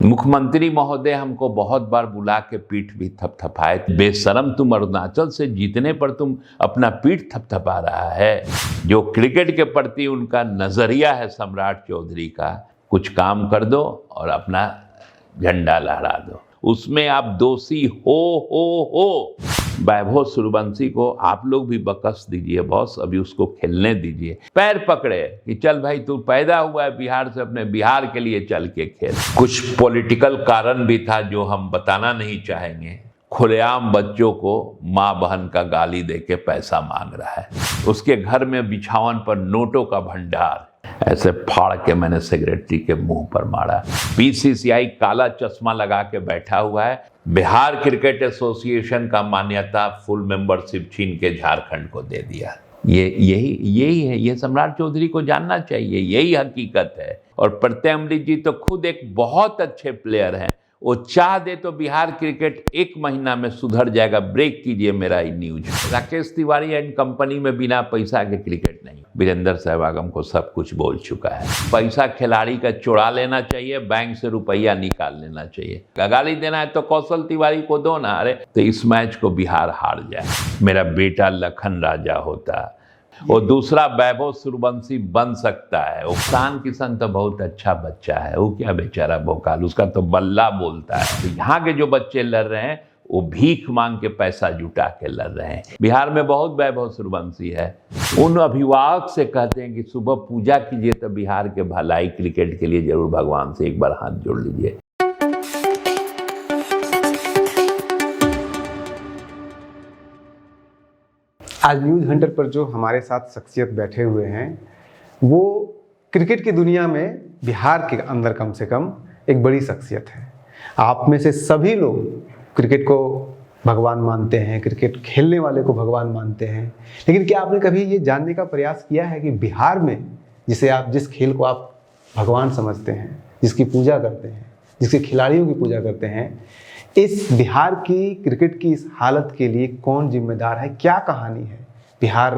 मुख्यमंत्री महोदय हमको बहुत बार बुला के पीठ भी थपथपाए। बेशरम, तुम अरुणाचल से जीतने पर तुम अपना पीठ थपथपा रहा है। जो क्रिकेट के प्रति उनका नजरिया है सम्राट चौधरी का, कुछ काम कर दो और अपना झंडा लहरा दो, उसमें आप दोषी हो। वैभव सूर्यवंशी को आप लोग भी बकस दीजिए बॉस, अभी उसको खेलने दीजिए। पैर पकड़े कि चल भाई तू पैदा हुआ है बिहार से, अपने बिहार के लिए चल के खेल। कुछ पॉलिटिकल कारण भी था जो हम बताना नहीं चाहेंगे। खुलेआम बच्चों को माँ बहन का गाली दे के पैसा मांग रहा है, उसके घर में बिछावन पर नोटों का भंडार, ऐसे फाड़ के मैंने सेक्रेटरी के मुंह पर मारा। बीसीसीआई काला चश्मा लगा के बैठा हुआ है। बिहार क्रिकेट एसोसिएशन का मान्यता फुल मेंबरशिप छीन के झारखंड को दे दिया। यही है, ये सम्राट चौधरी को जानना चाहिए, यही हकीकत है। और प्रत्यय अमृत जी तो खुद एक बहुत अच्छे प्लेयर हैं, वो चाह दे तो बिहार क्रिकेट 1 महीना में सुधर जाएगा। ब्रेक कीजिए मेरा news. Rakesh Tiwari and company में बिना पैसा के क्रिकेट नहीं। वीरेंद्र सहवागम को सब कुछ बोल चुका है। पैसा खिलाड़ी का चुरा लेना चाहिए, बैंक से रुपया निकाल लेना चाहिए। गाली देना है तो कौशल तिवारी को दो ना। अरे तो इस मैच को बिहार हार जाए, मेरा बेटा लखन राजा होता, और दूसरा वैभव सूर्यवंशी बन सकता है। ईशान किशन तो बहुत अच्छा बच्चा है, वो क्या बेचारा भोकाल, उसका तो बल्ला बोलता है। तो यहाँ के जो बच्चे लड़ रहे हैं वो भीख मांग के पैसा जुटा के लड़ रहे हैं। बिहार में बहुत वैभव सूर्यवंशी है। उन अभिभावक से कहते हैं कि सुबह पूजा कीजिए तो बिहार के भलाई क्रिकेट के लिए जरूर भगवान से एक बार हाथ जोड़ लीजिए। आज न्यूज़ हंटर पर जो हमारे साथ शख्सियत बैठे हुए हैं, वो क्रिकेट की दुनिया में बिहार के अंदर कम से कम एक बड़ी शख्सियत है। आप में से सभी लोग क्रिकेट को भगवान मानते हैं, क्रिकेट खेलने वाले को भगवान मानते हैं, लेकिन क्या आपने कभी ये जानने का प्रयास किया है कि बिहार में जिस खेल को आप भगवान समझते हैं, जिसकी पूजा करते हैं, जिसके खिलाड़ियों की पूजा करते हैं, इस बिहार की क्रिकेट की इस हालत के लिए कौन जिम्मेदार है? क्या कहानी है? बिहार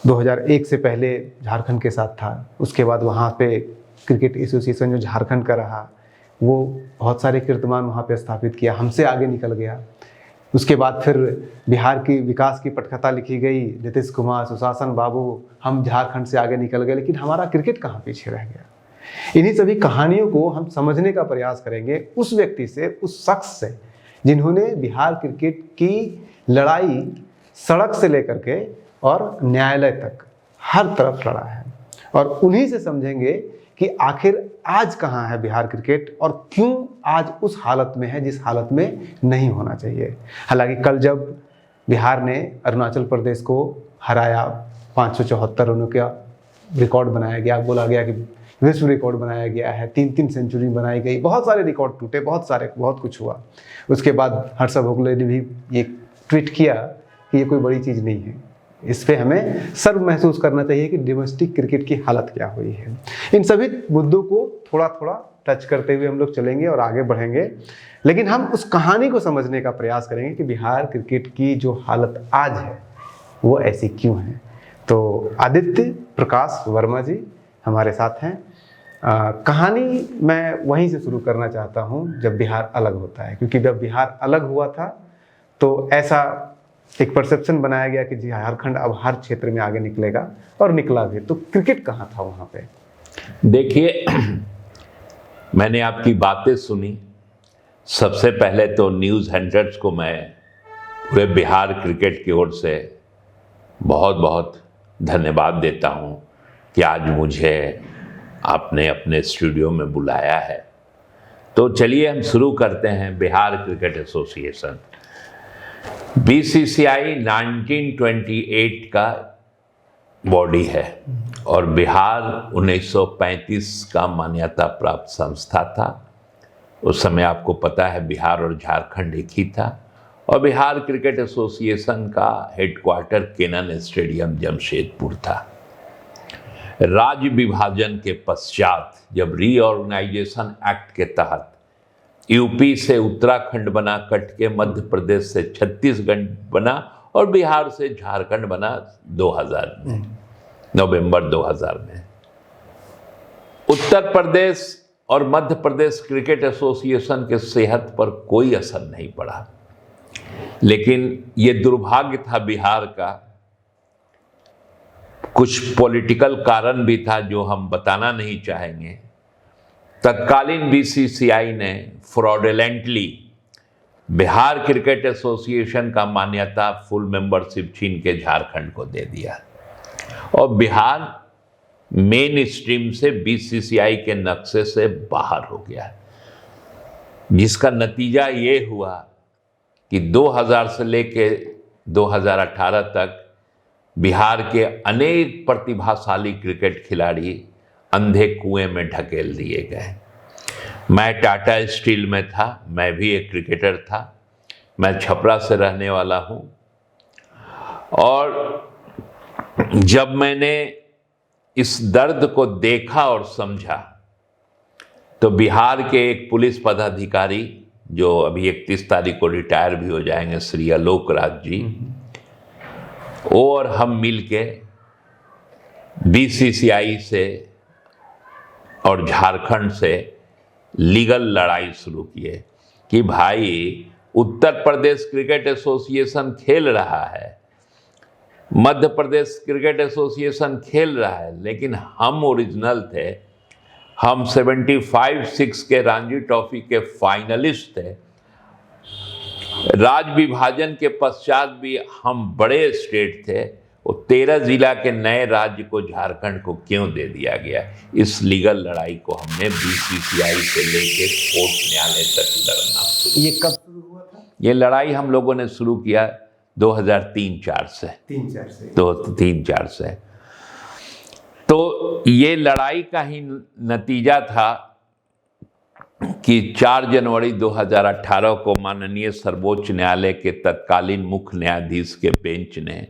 2001 से पहले झारखंड के साथ था, उसके बाद वहाँ पे क्रिकेट एसोसिएशन जो झारखंड का रहा, वो बहुत सारे कीर्तिमान वहाँ पे स्थापित किया, हमसे आगे निकल गया। उसके बाद फिर बिहार की विकास की पटकथा लिखी गई, नीतीश कुमार, सुशासन बाबू, हम झारखंड से आगे निकल गए, लेकिन हमारा क्रिकेट कहाँ पीछे रह गया? इन्हीं सभी कहानियों को हम समझने का प्रयास करेंगे उस व्यक्ति से, उस शख्स से जिन्होंने बिहार क्रिकेट की लड़ाई सड़क से लेकर के और न्यायालय तक हर तरफ लड़ा है, और उन्हीं से समझेंगे कि आखिर आज कहाँ है बिहार क्रिकेट और क्यों आज उस हालत में है जिस हालत में नहीं होना चाहिए। हालांकि कल जब बिहार ने अरुणाचल प्रदेश को हराया, 574 रनों का रिकॉर्ड बनाया गया, बोला गया कि विश्व रिकॉर्ड बनाया गया है, 3 सेंचुरी बनाई गई, बहुत सारे रिकॉर्ड टूटे, बहुत कुछ हुआ। उसके बाद हर्षा भोगले ने भी ये ट्वीट किया कि ये कोई बड़ी चीज़ नहीं है, इस पे हमें सर्व महसूस करना चाहिए कि डोमेस्टिक क्रिकेट की हालत क्या हुई है। इन सभी मुद्दों को थोड़ा थोड़ा टच करते हुए हम लोग चलेंगे और आगे बढ़ेंगे, लेकिन हम उस कहानी को समझने का प्रयास करेंगे कि बिहार क्रिकेट की जो हालत आज है वो ऐसी क्यों है। तो आदित्य प्रकाश वर्मा जी हमारे साथ हैं। कहानी मैं वहीं से शुरू करना चाहता हूं जब बिहार अलग होता है, क्योंकि जब बिहार अलग हुआ था तो ऐसा एक परसेप्शन बनाया गया कि झारखंड अब हर क्षेत्र में आगे निकलेगा, और निकला भी। तो क्रिकेट कहाँ था वहाँ पे? देखिए, मैंने आपकी बातें सुनी। सबसे पहले तो न्यूज़ हंटर्स को मैं पूरे बिहार क्रिकेट की ओर से बहुत बहुत धन्यवाद देता हूँ कि आज मुझे आपने अपने स्टूडियो में बुलाया है। तो चलिए हम शुरू करते हैं। बिहार क्रिकेट एसोसिएशन बीसीसीआई 1928 का बॉडी है और बिहार 1935 का मान्यता प्राप्त संस्था था। उस समय आपको पता है बिहार और झारखंड एक ही था, और बिहार क्रिकेट एसोसिएशन का हेडक्वार्टर केनन स्टेडियम जमशेदपुर था। राज्य विभाजन के पश्चात जब रीऑर्गेनाइजेशन एक्ट के तहत यूपी से उत्तराखंड बना, कट के मध्य प्रदेश से छत्तीसगढ़ बना, और बिहार से झारखंड बना 2000 में, नवंबर 2000 में। उत्तर प्रदेश और मध्य प्रदेश क्रिकेट एसोसिएशन के सेहत पर कोई असर नहीं पड़ा। लेकिन ये दुर्भाग्य था बिहार का, कुछ पॉलिटिकल कारण भी था जो हम बताना नहीं चाहेंगे। तत्कालीन बीसीसीआई ने फ्रॉडुलेंटली बिहार क्रिकेट एसोसिएशन का मान्यता फुल मेंबरशिप छीन के झारखंड को दे दिया और बिहार मेन स्ट्रीम से बीसीसीआई के नक्शे से बाहर हो गया, जिसका नतीजा ये हुआ कि 2000 से लेके 2018 तक बिहार के अनेक प्रतिभाशाली क्रिकेट खिलाड़ी अंधे कुएं में ढकेल दिए गए। मैं टाटा स्टील में था, मैं भी एक क्रिकेटर था, मैं छपरा से रहने वाला हूं और जब मैंने इस दर्द को देखा और समझा तो बिहार के एक पुलिस पदाधिकारी जो अभी 31 तारीख को रिटायर भी हो जाएंगे, श्री आलोक राज जी, और हम मिलके बीसीसीआई से और झारखंड से लीगल लड़ाई शुरू किए कि भाई उत्तर प्रदेश क्रिकेट एसोसिएशन खेल रहा है, मध्य प्रदेश क्रिकेट एसोसिएशन खेल रहा है, लेकिन हम ओरिजिनल थे, हम 75-6 के रणजी ट्रॉफी के फाइनलिस्ट थे। राज्य विभाजन के पश्चात भी हम बड़े स्टेट थे, वो 13 जिला के नए राज्य को झारखंड को क्यों दे दिया गया? इस लीगल लड़ाई को हमने बीसीसीआई से लेके कोर्ट न्यायालय तक लड़ना शुरू। ये कब शुरू हुआ था? ये लड़ाई हम लोगों ने शुरू किया 2003-4 से। 3-4 से। तो ये लड़ाई का ही नतीजा था कि 4 जनवरी 2018 को माननीय सर्वोच्च न्यायालय के तत्कालीन मुख्य न्यायाधीश के बेंच ने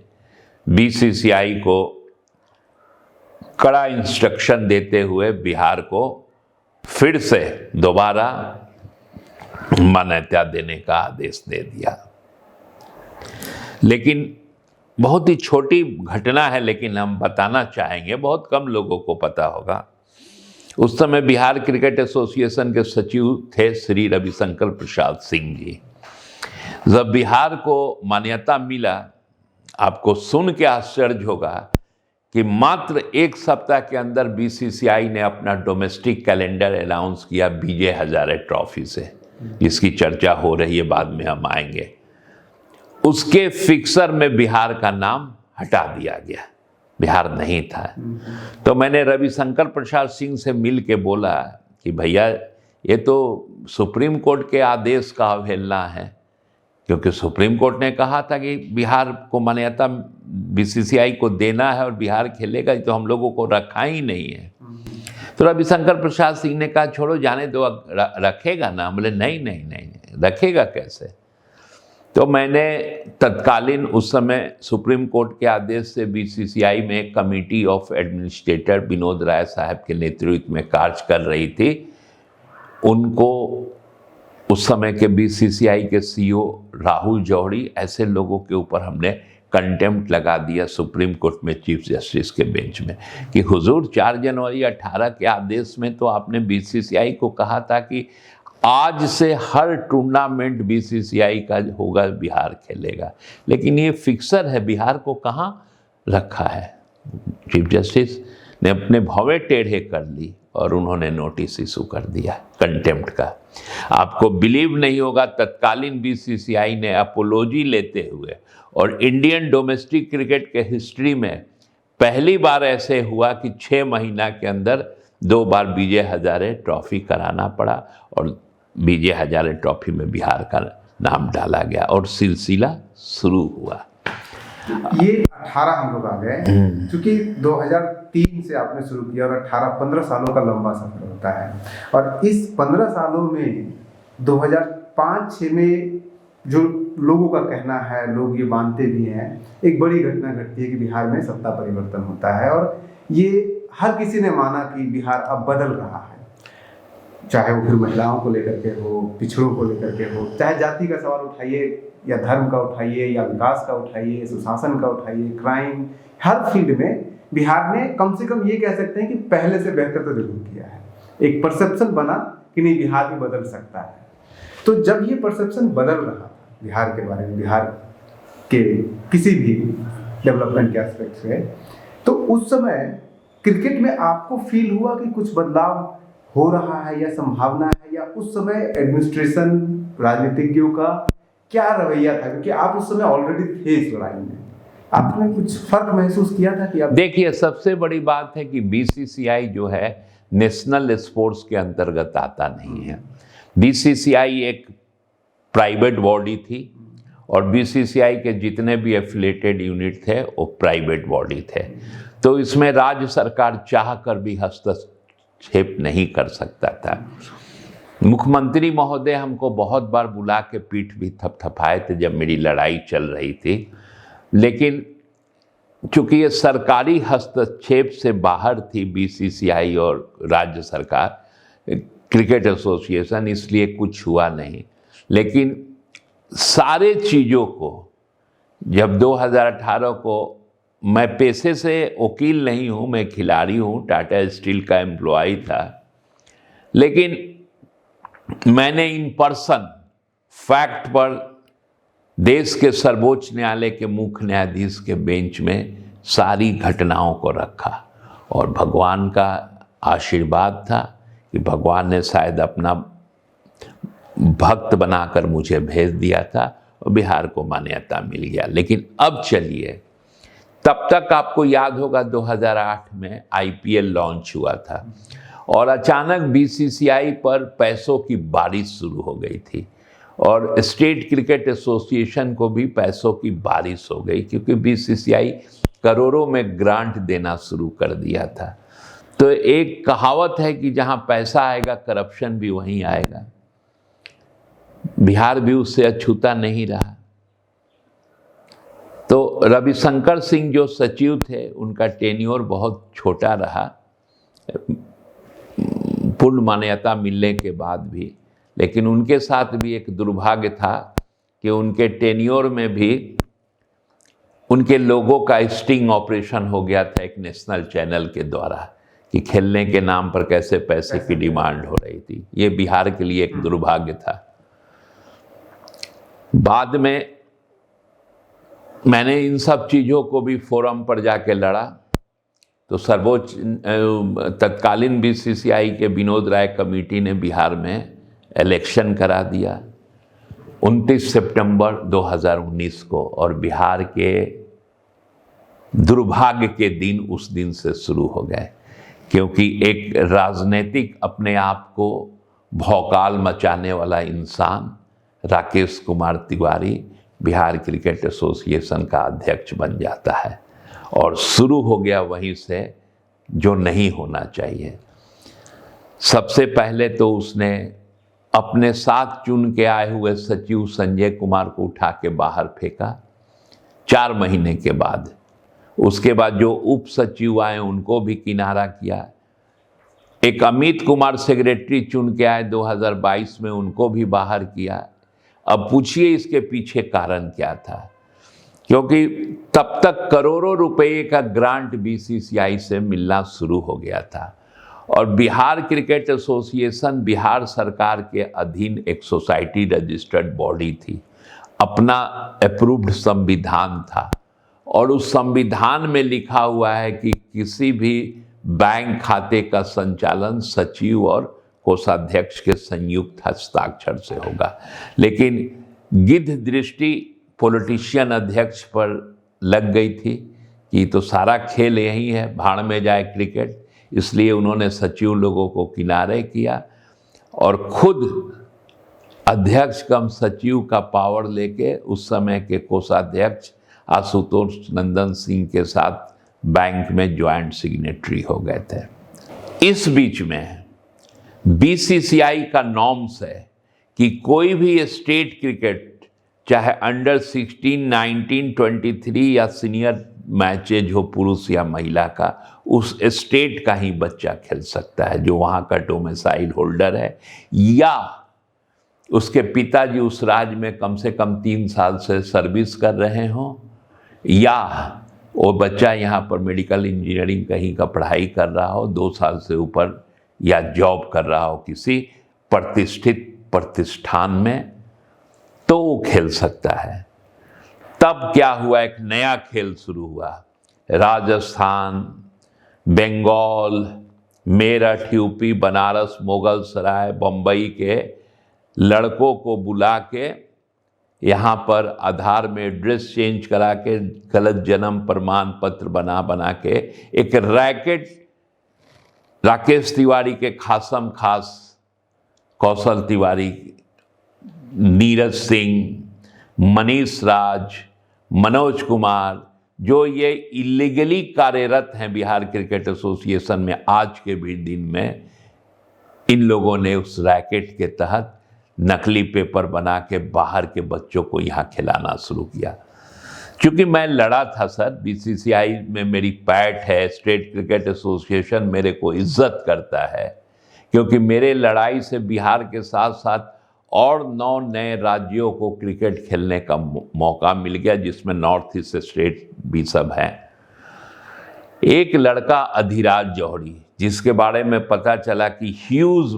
बीसीसीआई को कड़ा इंस्ट्रक्शन देते हुए बिहार को फिर से दोबारा मान्यता देने का आदेश दे दिया। लेकिन बहुत ही छोटी घटना है, लेकिन हम बताना चाहेंगे, बहुत कम लोगों को पता होगा। उस समय बिहार क्रिकेट एसोसिएशन के सचिव थे श्री रविशंकर प्रसाद सिंह जी। जब बिहार को मान्यता मिला, आपको सुन के आश्चर्य होगा कि मात्र 1 सप्ताह के अंदर बीसीसीआई ने अपना डोमेस्टिक कैलेंडर अनाउंस किया विजय हजारे ट्रॉफी से, जिसकी चर्चा हो रही है, बाद में हम आएंगे। उसके फिक्सर में बिहार का नाम हटा दिया गया, बिहार नहीं था। तो मैंने रविशंकर प्रसाद सिंह से मिल के बोला कि भैया ये तो सुप्रीम कोर्ट के आदेश का अवहेलना है, क्योंकि सुप्रीम कोर्ट ने कहा था कि बिहार को मान्यता बीसीसीआई को देना है और बिहार खेलेगा, तो हम लोगों को रखा ही नहीं है। तो रविशंकर प्रसाद सिंह ने कहा छोड़ो जाने दो, रखेगा ना? बोले नहीं, रखेगा कैसे? तो मैंने तत्कालीन उस समय सुप्रीम कोर्ट के आदेश से बीसीसीआई में एक committee of administrator Vinod Rai साहब के नेतृत्व में कार्य कर रही थी, उनको उस समय के बीसीसीआई के सीईओ राहुल जौहरी, ऐसे लोगों के ऊपर हमने कंटेम्प्ट लगा दिया सुप्रीम कोर्ट में चीफ जस्टिस के बेंच में कि हुजूर 4 जनवरी 18 के आदेश में तो आपने बीसीसीआई को कहा था कि आज से हर टूर्नामेंट बीसीसीआई का होगा, बिहार खेलेगा, लेकिन ये फिक्सर है, बिहार को कहाँ रखा है? चीफ जस्टिस ने अपने भौवे टेढ़े कर ली और उन्होंने नोटिस इशू कर दिया कंटेम्प्ट का। आपको बिलीव नहीं होगा, तत्कालीन बीसीसीआई ने अपोलॉजी लेते हुए और इंडियन डोमेस्टिक क्रिकेट के हिस्ट्री में पहली बार ऐसे हुआ कि 6 महीना के अंदर 2 बार विजय हजारे ट्रॉफी कराना पड़ा और विजय हजारे ट्रॉफी में बिहार का नाम डाला गया और सिलसिला शुरू हुआ। ये 18 हम लोग आ गए, क्योंकि 2003 से आपने शुरू किया और 18-15 सालों का लंबा सफर होता है, और इस 15 सालों में 2005-6 में जो लोगों का कहना है, लोग ये मानते भी हैं, एक बड़ी घटना घटती है कि बिहार में सत्ता परिवर्तन होता है, और ये हर किसी ने माना कि बिहार अब बदल रहा है, चाहे वो फिर महिलाओं को लेकर के हो, पिछड़ों को लेकर के हो, चाहे जाति का सवाल उठाइए या धर्म का उठाइए या विकास का उठाइए, सुशासन का उठाइए, क्राइम, हर फील्ड में बिहार ने कम से कम ये कह सकते हैं कि पहले से बेहतर तो जरूर किया है। एक परसेप्शन बना कि नहीं बिहार भी बदल सकता है। तो जब ये परसेप्शन बदल रहा था बिहार के बारे में, बिहार के किसी भी डेवलपमेंट के एस्पेक्ट से, तो उस समय क्रिकेट में आपको फील हुआ कि कुछ बदलाव हो रहा है या संभावना है, या उस समय एडमिनिस्ट्रेशन, राजनीतिज्ञों का क्या रवैया था? क्योंकि आप उस समय ऑलरेडी थे इस लड़ाई में, आपने कुछ फर्क महसूस किया था कि आप? देखिए, सबसे बड़ी बात है कि बीसीसीआई जो है नेशनल स्पोर्ट्स के अंतर्गत आता नहीं है। बीसीसीआई एक प्राइवेट बॉडी थी और बीसीसीआई के जितने भी एफिलिएटेड यूनिट थे वो प्राइवेट बॉडी थे, तो इसमें राज्य सरकार चाह कर भी हस्तक्षेप नहीं कर सकता था। मुख्यमंत्री महोदय हमको बहुत बार बुला के पीठ भी थपथपाए थे जब मेरी लड़ाई चल रही थी, लेकिन चूंकि ये सरकारी हस्तक्षेप से बाहर थी बीसीसीआई और राज्य सरकार, क्रिकेट एसोसिएशन, इसलिए कुछ हुआ नहीं। लेकिन सारे चीज़ों को जब 2018 को, मैं पेशे से वकील नहीं हूँ, मैं खिलाड़ी हूँ, टाटा स्टील का एम्प्लॉय था, लेकिन मैंने इन पर्सन फैक्ट पर देश के सर्वोच्च न्यायालय के मुख्य न्यायाधीश के बेंच में सारी घटनाओं को रखा, और भगवान का आशीर्वाद था कि भगवान ने शायद अपना भक्त बनाकर मुझे भेज दिया था और बिहार को मान्यता मिल गया। लेकिन अब चलिए, तब तक आपको याद होगा 2008 में आईपीएल लॉन्च हुआ था और अचानक बीसीसीआई पर पैसों की बारिश शुरू हो गई थी और स्टेट क्रिकेट एसोसिएशन को भी पैसों की बारिश हो गई, क्योंकि बीसीसीआई करोड़ों में ग्रांट देना शुरू कर दिया था। तो एक कहावत है कि जहां पैसा आएगा करप्शन भी वहीं आएगा। बिहार भी उससे अछूता नहीं रहा। तो रविशंकर सिंह जो सचिव थे, उनका टेन्योर बहुत छोटा रहा पूर्ण मान्यता मिलने के बाद भी, लेकिन उनके साथ भी एक दुर्भाग्य था कि उनके टेन्योर में भी उनके लोगों का स्टिंग ऑपरेशन हो गया था एक नेशनल चैनल के द्वारा, कि खेलने के नाम पर कैसे पैसे की डिमांड हो रही थी। ये बिहार के लिए एक दुर्भाग्य था। बाद में मैंने इन सब चीज़ों को भी फोरम पर जाके लड़ा, तो सर्वोच्च तत्कालीन बीसीसीआई के विनोद राय कमेटी ने बिहार में इलेक्शन करा दिया 29 सितंबर 2019 को, और बिहार के दुर्भाग्य के दिन उस दिन से शुरू हो गए, क्योंकि एक राजनीतिक अपने आप को भौकाल मचाने वाला इंसान राकेश कुमार तिवारी बिहार क्रिकेट एसोसिएशन का अध्यक्ष बन जाता है, और शुरू हो गया वहीं से जो नहीं होना चाहिए। सबसे पहले तो उसने अपने साथ चुन के आए हुए सचिव संजय कुमार को उठा के बाहर फेंका 4 महीने के बाद। उसके बाद जो उप सचिव आए उनको भी किनारा किया। एक अमित कुमार सेक्रेटरी चुन के आए 2022 में, उनको भी बाहर किया। अब पूछिए इसके पीछे कारण क्या था, क्योंकि तब तक करोड़ों रुपए का ग्रांट बीसीसीआई से मिलना शुरू हो गया था, और बिहार क्रिकेट एसोसिएशन बिहार सरकार के अधीन एक सोसाइटी रजिस्टर्ड बॉडी थी, अपना अप्रूव्ड संविधान था, और उस संविधान में लिखा हुआ है कि किसी भी बैंक खाते का संचालन सचिव और कोषाध्यक्ष के संयुक्त हस्ताक्षर से होगा। लेकिन गिद्ध दृष्टि पॉलिटिशियन अध्यक्ष पर लग गई थी कि तो सारा खेल यही है, भाड़ में जाए क्रिकेट, इसलिए उन्होंने सचिव लोगों को किनारे किया और खुद अध्यक्ष कम सचिव का पावर लेके उस समय के कोषाध्यक्ष आशुतोष नंदन सिंह के साथ बैंक में ज्वाइंट सिग्नेटरी हो गए थे। इस बीच में बीसीसीआई का नॉर्म्स है कि कोई भी स्टेट क्रिकेट, चाहे अंडर 16, 19, 23 या सीनियर मैचेज हो पुरुष या महिला का, उस स्टेट का ही बच्चा खेल सकता है जो वहाँ का डोमिसाइल होल्डर है, या उसके पिताजी उस राज्य में कम से कम 3 साल से सर्विस कर रहे हों, या वो बच्चा यहाँ पर मेडिकल इंजीनियरिंग कहीं का पढ़ाई कर रहा हो, 2 साल से ऊपर या जॉब कर रहा हो किसी प्रतिष्ठित प्रतिष्ठान में, तो वो खेल सकता है। तब क्या हुआ, एक नया खेल शुरू हुआ। राजस्थान, बंगाल, मेरठ, यूपी, बनारस, मुगल सराय, बम्बई के लड़कों को बुला के यहाँ पर आधार में एड्रेस चेंज करा के गलत जन्म प्रमाण पत्र बना के एक रैकेट, राकेश तिवारी के खासम खास, कौशल तिवारी, नीरज सिंह, मनीष राज, मनोज कुमार, जो ये इलीगली कार्यरत हैं बिहार क्रिकेट एसोसिएशन में आज के भी दिन में, इन लोगों ने उस रैकेट के तहत नकली पेपर बना के बाहर के बच्चों को यहाँ खिलाना शुरू किया। क्योंकि मैं लड़ा था सर, बीसीसीआई में मेरी पैठ है, स्टेट क्रिकेट एसोसिएशन मेरे को इज्जत करता है, क्योंकि मेरे लड़ाई से बिहार के साथ साथ और 9 नए राज्यों को क्रिकेट खेलने का मौका मिल गया, जिसमें नॉर्थ ईस्ट स्टेट भी सब हैं। एक लड़का अधिराज जौहरी, जिसके बारे में पता चला कि huge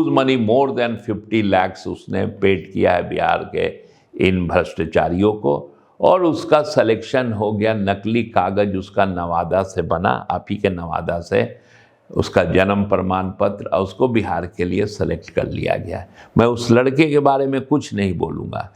money more than 50 lakh उसने पेड किया है बिहार के इन भ्रष्टाचारियों को, और उसका सिलेक्शन हो गया। नकली कागज उसका नवादा से बना, आप ही के नवादा से उसका जन्म प्रमाण पत्र, और उसको बिहार के लिए सेलेक्ट कर लिया गया। मैं उस लड़के के बारे में कुछ नहीं बोलूँगा,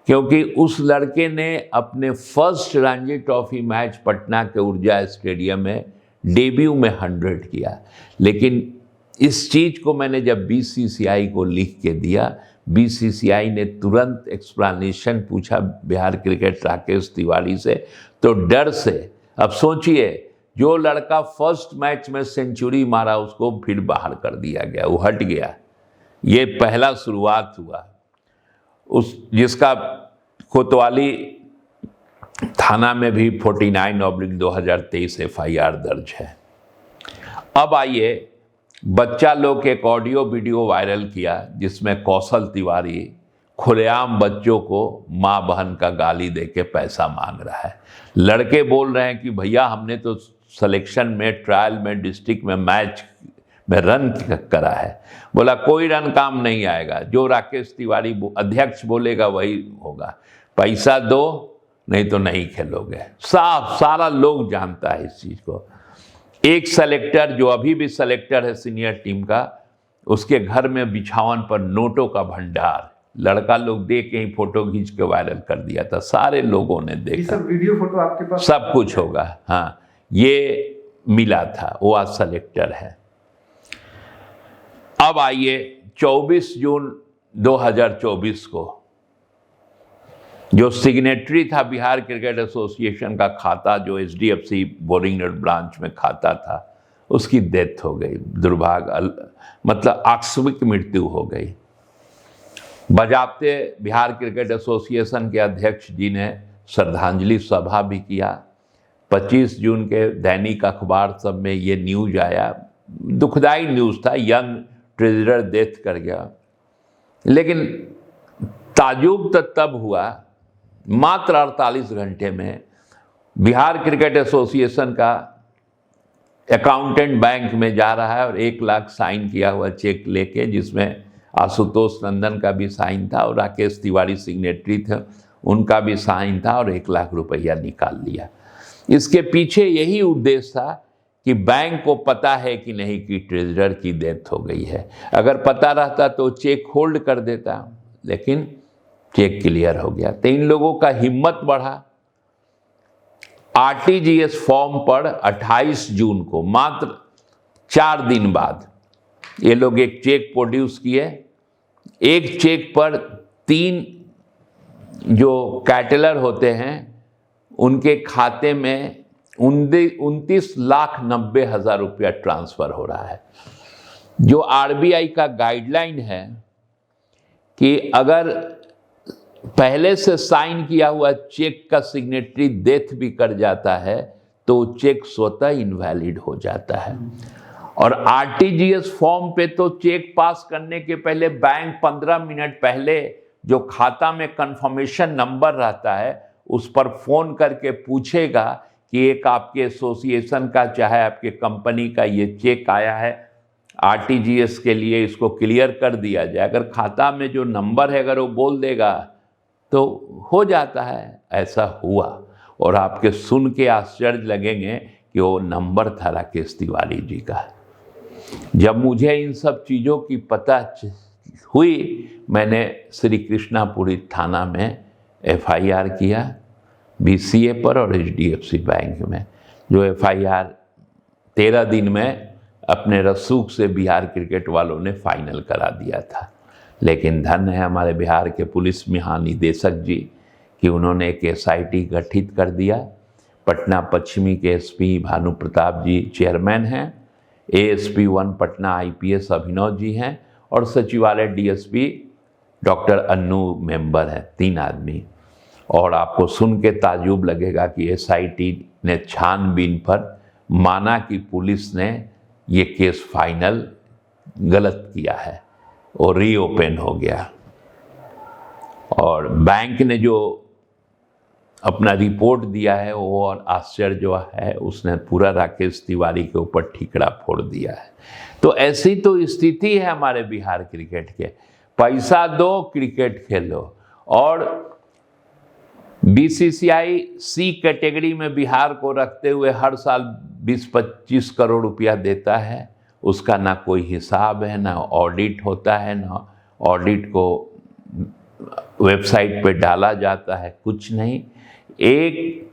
क्योंकि उस लड़के ने अपने first Ranji trophy match Patna के ऊर्जा स्टेडियम में डेब्यू में 100 किया। लेकिन इस चीज़ को मैंने जब बीसीसीआई को लिख के दिया, बीसीसीआई ने तुरंत एक्सप्लेनेशन पूछा बिहार क्रिकेट राकेश तिवारी से, तो डर से, अब सोचिए, जो लड़का फर्स्ट मैच में सेंचुरी मारा उसको फिर बाहर कर दिया गया, वो हट गया। ये पहला शुरुआत हुआ। उस जिसका कोतवाली थाना में भी 49/2023 FIR दर्ज है। अब आइए, बच्चा लोग एक ऑडियो वीडियो वायरल किया जिसमें कौशल तिवारी खुलेआम बच्चों को माँ बहन का गाली दे के पैसा मांग रहा है। लड़के बोल रहे हैं कि भैया हमने तो सिलेक्शन में, ट्रायल में, डिस्ट्रिक्ट में, मैच में रन करा है। बोला कोई रन काम नहीं आएगा, जो राकेश तिवारी अध्यक्ष बोलेगा वही होगा, पैसा दो नहीं तो नहीं खेलोगे। साफ सारा लोग जानता है इस चीज़ को। एक सेलेक्टर जो अभी भी सेलेक्टर है सीनियर टीम का, उसके घर में बिछावन पर नोटों का भंडार, लड़का लोग देख के ही फोटो खींच के वायरल कर दिया था, सारे लोगों ने देखा। ये सब वीडियो फोटो आपके पास सब कुछ होगा। हाँ, ये मिला था, वो आज सेलेक्टर है। अब आइए 24 जून 2024 को जो सिग्नेटरी था बिहार क्रिकेट एसोसिएशन का खाता, जो HDFC बोरिंग ब्रांच में खाता था, उसकी डेथ हो गई। दुर्भाग्य, मतलब आकस्मिक मृत्यु हो गई। बजाते बिहार क्रिकेट एसोसिएशन के अध्यक्ष जी ने श्रद्धांजलि सभा भी किया। 25 जून के दैनिक अखबार सब में ये न्यूज आया, दुखदाई न्यूज़ था, यंग ट्रेजरर डेथ कर गया। लेकिन ताजुब तो तब हुआ, मात्र 48 घंटे में बिहार क्रिकेट एसोसिएशन का अकाउंटेंट बैंक में जा रहा है और 1 लाख साइन किया हुआ चेक लेके, जिसमें आशुतोष नंदन का भी साइन था और राकेश तिवारी सिग्नेटरी थे, उनका भी साइन था, और 1 लाख रुपया निकाल लिया। इसके पीछे यही उद्देश्य था कि बैंक को पता है कि नहीं कि ट्रेजरर की डेथ हो गई है। अगर पता रहता तो चेक होल्ड कर देता, लेकिन चेक क्लियर हो गया। तो इन लोगों का हिम्मत बढ़ा। RTGS फॉर्म पर 28 जून को, मात्र 4 दिन बाद, ये लोग एक चेक प्रोड्यूस किए। एक चेक पर 3 जो कैटलर होते हैं उनके खाते में 29,90,000 रुपया ट्रांसफ़र हो रहा है। जो RBI का गाइडलाइन है कि अगर पहले से साइन किया हुआ चेक का सिग्नेटरी डेथ भी कर जाता है तो चेक स्वतः इनवैलिड हो जाता है। और RTGS फॉर्म पे तो चेक पास करने के पहले बैंक 15 मिनट पहले जो खाता में कंफर्मेशन नंबर रहता है उस पर फ़ोन करके पूछेगा कि एक आपके एसोसिएशन का, चाहे आपके कंपनी का ये चेक आया है, आरटीजीएस के लिए इसको क्लियर कर दिया जाए। अगर खाता में जो नंबर है अगर वो बोल देगा तो हो जाता है। ऐसा हुआ और आपके सुन के आश्चर्य लगेंगे कि वो नंबर था राकेश तिवारी जी का। जब मुझे इन सब चीज़ों की पता हुई, मैंने श्री कृष्णापुरी थाना में एफआईआर किया बीसीए पर और एचडीएफसी बैंक में, जो एफआईआर 13 दिन में अपने रसूख से बिहार क्रिकेट वालों ने फाइनल करा दिया था। लेकिन धन्य है हमारे बिहार के पुलिस महानिदेशक जी कि उन्होंने एक एसआईटी गठित कर दिया। पटना पश्चिमी के एसपी भानु प्रताप जी चेयरमैन हैं, एएसपी 1 पटना आईपीएस अभिनव जी हैं और सचिवालय डीएसपी डॉक्टर अन्नू मेंबर हैं, 3 आदमी। और आपको सुन के ताज्जुब लगेगा कि एसआईटी ने छानबीन पर माना कि पुलिस ने ये केस फाइनल गलत किया है और रीओपन हो गया। और बैंक ने जो अपना रिपोर्ट दिया है वो और आश्चर्य जो है उसने पूरा राकेश तिवारी के ऊपर ठीकरा फोड़ दिया है। तो ऐसी तो स्थिति है हमारे बिहार क्रिकेट के। पैसा दो, क्रिकेट खेलो। और बीसीसीआई सी कैटेगरी में बिहार को रखते हुए हर साल 20-25 करोड़ रुपया देता है। उसका ना कोई हिसाब है, ना ऑडिट होता है, ना ऑडिट को वेबसाइट पे डाला जाता है, कुछ नहीं। एक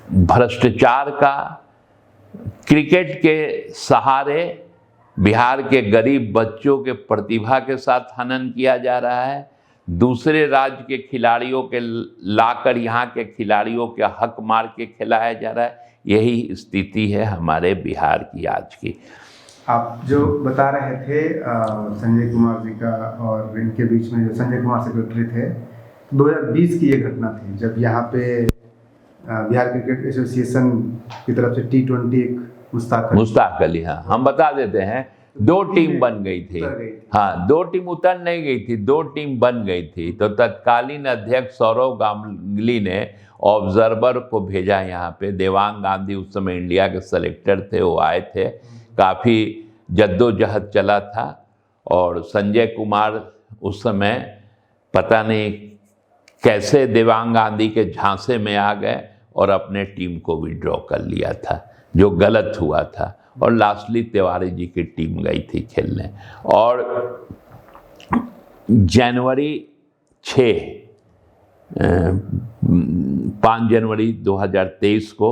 भ्रष्टाचार का क्रिकेट के सहारे बिहार के गरीब बच्चों के प्रतिभा के साथ हनन किया जा रहा है। दूसरे राज्य के खिलाड़ियों के लाकर यहाँ के खिलाड़ियों के हक मार के खिलाया जा रहा है। यही स्थिति है हमारे बिहार की आज की। आप जो बता रहे थे संजय कुमार जी का और इनके बीच में जो संजय कुमार सेक्रेटरी थे, 2020 की ये घटना थी जब यहाँ पे बिहार क्रिकेट एसोसिएशन की तरफ से T20 एक मुश्ताक अली, हाँ हम बता देते हैं, 2 टीम बन गई थी। हाँ, 2 टीम उतर नहीं गई थी, 2 टीम बन गई थी। तो तत्कालीन अध्यक्ष सौरव गांगुली ने ऑब्जर्वर को भेजा यहाँ पे। देवांग गांधी उस समय इंडिया के सेलेक्टर थे, वो आए थे। काफ़ी जद्दोजहद चला था और संजय कुमार उस समय पता नहीं कैसे देवांग गांधी के झांसे में आ गए और अपने टीम को विड्रॉ कर लिया था, जो गलत हुआ था। और लास्टली तिवारी जी की टीम गई थी खेलने। और जनवरी 5 जनवरी 2023 को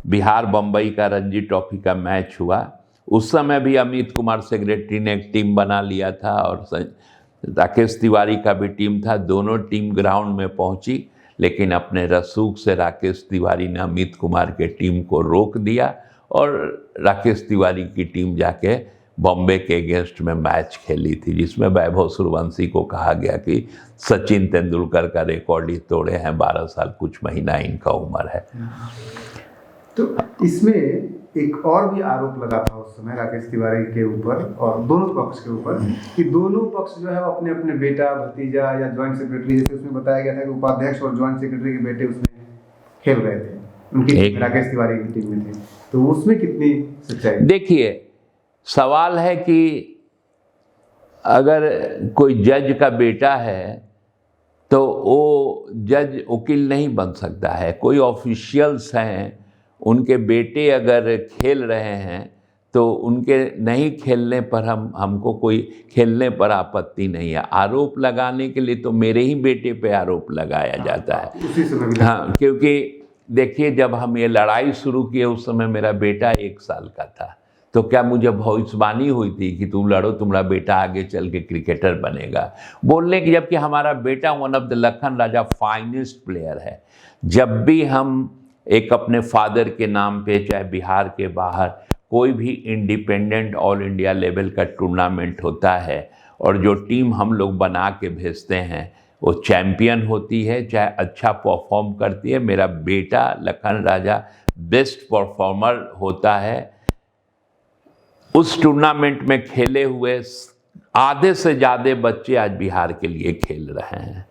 बिहार बम्बई का रणजी ट्रॉफी का मैच हुआ। उस समय भी अमित कुमार सेक्रेटरी ने एक टीम बना लिया था और राकेश तिवारी का भी टीम था। दोनों टीम ग्राउंड में पहुंची, लेकिन अपने रसूख से राकेश तिवारी ने अमित कुमार के टीम को रोक दिया और राकेश तिवारी की टीम जाके बॉम्बे के अगेंस्ट में मैच खेली थी, जिसमें वैभव सूर्यवंशी को कहा गया कि सचिन तेंदुलकर का रिकॉर्ड ही तोड़े हैं, 12 साल कुछ महीना इनका उम्र है। तो इसमें एक और भी आरोप लगा था उस समय राकेश तिवारी के ऊपर और दोनों पक्ष के ऊपर कि दोनों पक्ष जो है वो अपने अपने बेटा, भतीजा या ज्वाइंट सेक्रेटरी, जैसे उसमें बताया गया था कि उपाध्यक्ष और ज्वाइंट सेक्रेटरी के बेटे उसमें खेल रहे थे, उनकी राकेश तिवारी की टीम में थे। तो उसमें कितनी सच्चाई? देखिए, सवाल है कि अगर कोई जज का बेटा है तो वो जज वकील नहीं बन सकता है। कोई ऑफिशियल्स हैं, उनके बेटे अगर खेल रहे हैं तो उनके नहीं खेलने पर हमको कोई खेलने पर आपत्ति नहीं है। आरोप लगाने के लिए तो मेरे ही बेटे पे आरोप लगाया जाता है। हाँ, क्योंकि देखिए, जब हम ये लड़ाई शुरू किए उस समय मेरा बेटा 1 साल का था। तो क्या मुझे भविष्यवाणी हुई थी कि तुम लड़ो, तुम्हारा बेटा आगे चल के क्रिकेटर बनेगा? बोलने की, जबकि हमारा बेटा one of the Lakhan Raja finest player है। जब भी हम एक अपने फादर के नाम पे, चाहे बिहार के बाहर कोई भी इंडिपेंडेंट ऑल इंडिया लेवल का टूर्नामेंट होता है और जो टीम हम लोग बना के भेजते हैं वो चैम्पियन होती है, चाहे अच्छा परफॉर्म करती है। मेरा बेटा लखन राजा बेस्ट परफॉर्मर होता है। उस टूर्नामेंट में खेले हुए आधे से ज़्यादा बच्चे आज बिहार के लिए खेल रहे हैं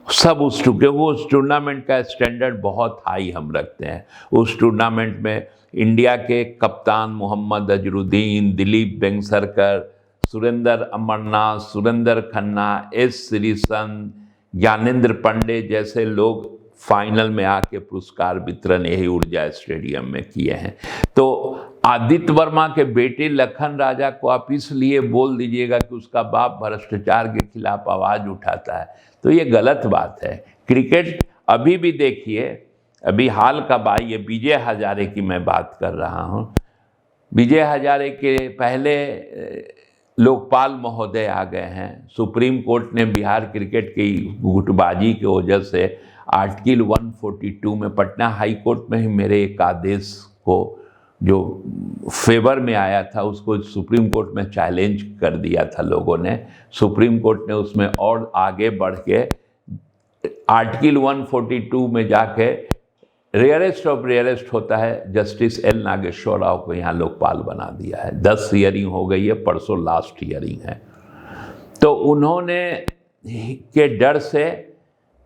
सब क्योंकि वो उस टूर्नामेंट का स्टैंडर्ड बहुत हाई हम रखते हैं। उस टूर्नामेंट में इंडिया के कप्तान मोहम्मद अजरुद्दीन, दिलीप वेंगसरकर, सुरेंद्र अमरनाथ, सुरेंद्र खन्ना, एस श्रीसंत, ज्ञानेंद्र पांडे जैसे लोग फाइनल में आके पुरस्कार वितरण यही ऊर्जा स्टेडियम में किए हैं। तो आदित्य वर्मा के बेटे लखन राजा को आप इसलिए बोल दीजिएगा कि उसका बाप भ्रष्टाचार के खिलाफ आवाज़ उठाता है, तो ये गलत बात है। क्रिकेट अभी भी देखिए, अभी हाल का ये विजय हजारे की मैं बात कर रहा हूँ। विजय हजारे के पहले लोकपाल महोदय आ गए हैं। सुप्रीम कोर्ट ने बिहार क्रिकेट की गुटबाजी की वजह से आर्टिकल 142 में, पटना हाई कोर्ट में ही मेरे एक आदेश को जो फेवर में आया था उसको सुप्रीम कोर्ट में चैलेंज कर दिया था लोगों ने। सुप्रीम कोर्ट ने उसमें और आगे बढ़ के आर्टिकल 142 में जाके रेयरेस्ट ऑफ रेयरेस्ट होता है, जस्टिस एल नागेश्वर राव को यहाँ लोकपाल बना दिया है। 10 हियरिंग हो गई है, परसों लास्ट हियरिंग है। तो उन्होंने के डर से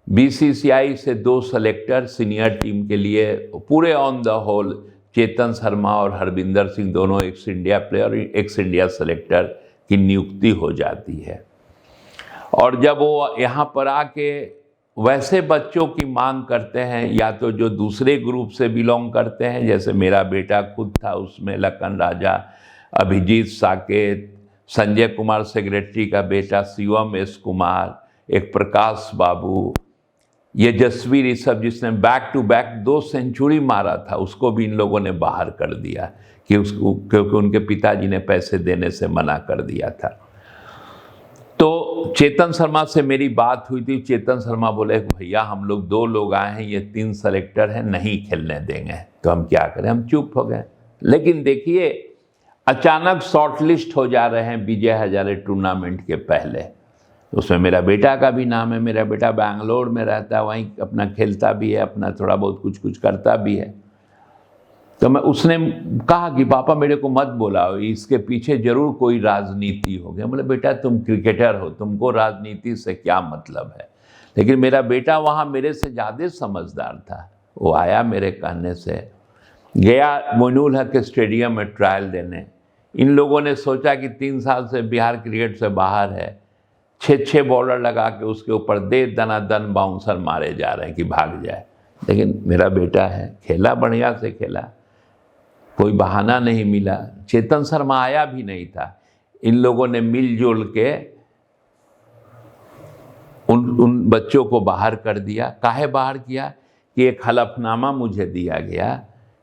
बीसीसीआई से 2 सेलेक्टर सीनियर टीम के लिए पूरे on the whole, Chetan Sharma और हरविंदर सिंह दोनों x India player, x India selector की नियुक्ति हो जाती है। और जब वो यहाँ पर आके वैसे बच्चों की मांग करते हैं, या तो जो दूसरे ग्रुप से बिलोंग करते हैं, जैसे मेरा बेटा खुद था उसमें, लखन राजा, अभिजीत साकेत, संजय कुमार सेक्रेटरी का बेटा शिवम एस कुमार, एक प्रकाश बाबू, ये जसवीर ऋषभ जिसने बैक टू बैक 2 सेंचुरी मारा था, उसको भी इन लोगों ने बाहर कर दिया कि उसको, क्योंकि उनके पिताजी ने पैसे देने से मना कर दिया था। तो चेतन शर्मा से मेरी बात हुई थी। चेतन शर्मा बोले भैया हम लोग 2 लोग आए हैं, ये 3 सेलेक्टर हैं, नहीं खेलने देंगे, तो हम क्या करें, हम चुप हो गए। लेकिन देखिए अचानक शॉर्टलिस्ट हो जा रहे हैं विजय हजारे टूर्नामेंट के पहले। उसमें मेरा बेटा का भी नाम है। मेरा बेटा बैंगलोर में रहता है, वहीं अपना खेलता भी है, अपना थोड़ा बहुत कुछ करता भी है। तो उसने कहा कि पापा मेरे को मत बुलाओ, इसके पीछे जरूर कोई राजनीति हो गया। बोले बेटा तुम क्रिकेटर हो, तुमको राजनीति से क्या मतलब है। लेकिन मेरा बेटा वहाँ मेरे से ज़्यादा समझदार था। वो आया मेरे कहने से, गया मोइनुल हक स्टेडियम में ट्रायल देने। इन लोगों ने सोचा कि 3 साल से बिहार क्रिकेट से बाहर है, 6 बॉलर लगा के उसके ऊपर दे दनादन बाउंसर मारे जा रहे हैं कि भाग जाए। लेकिन मेरा बेटा है, खेला, बढ़िया से खेला, कोई बहाना नहीं मिला। चेतन शर्मा आया भी नहीं था। इन लोगों ने मिलजुल के उन बच्चों को बाहर कर दिया। काहे बाहर किया कि एक हलफनामा मुझे दिया गया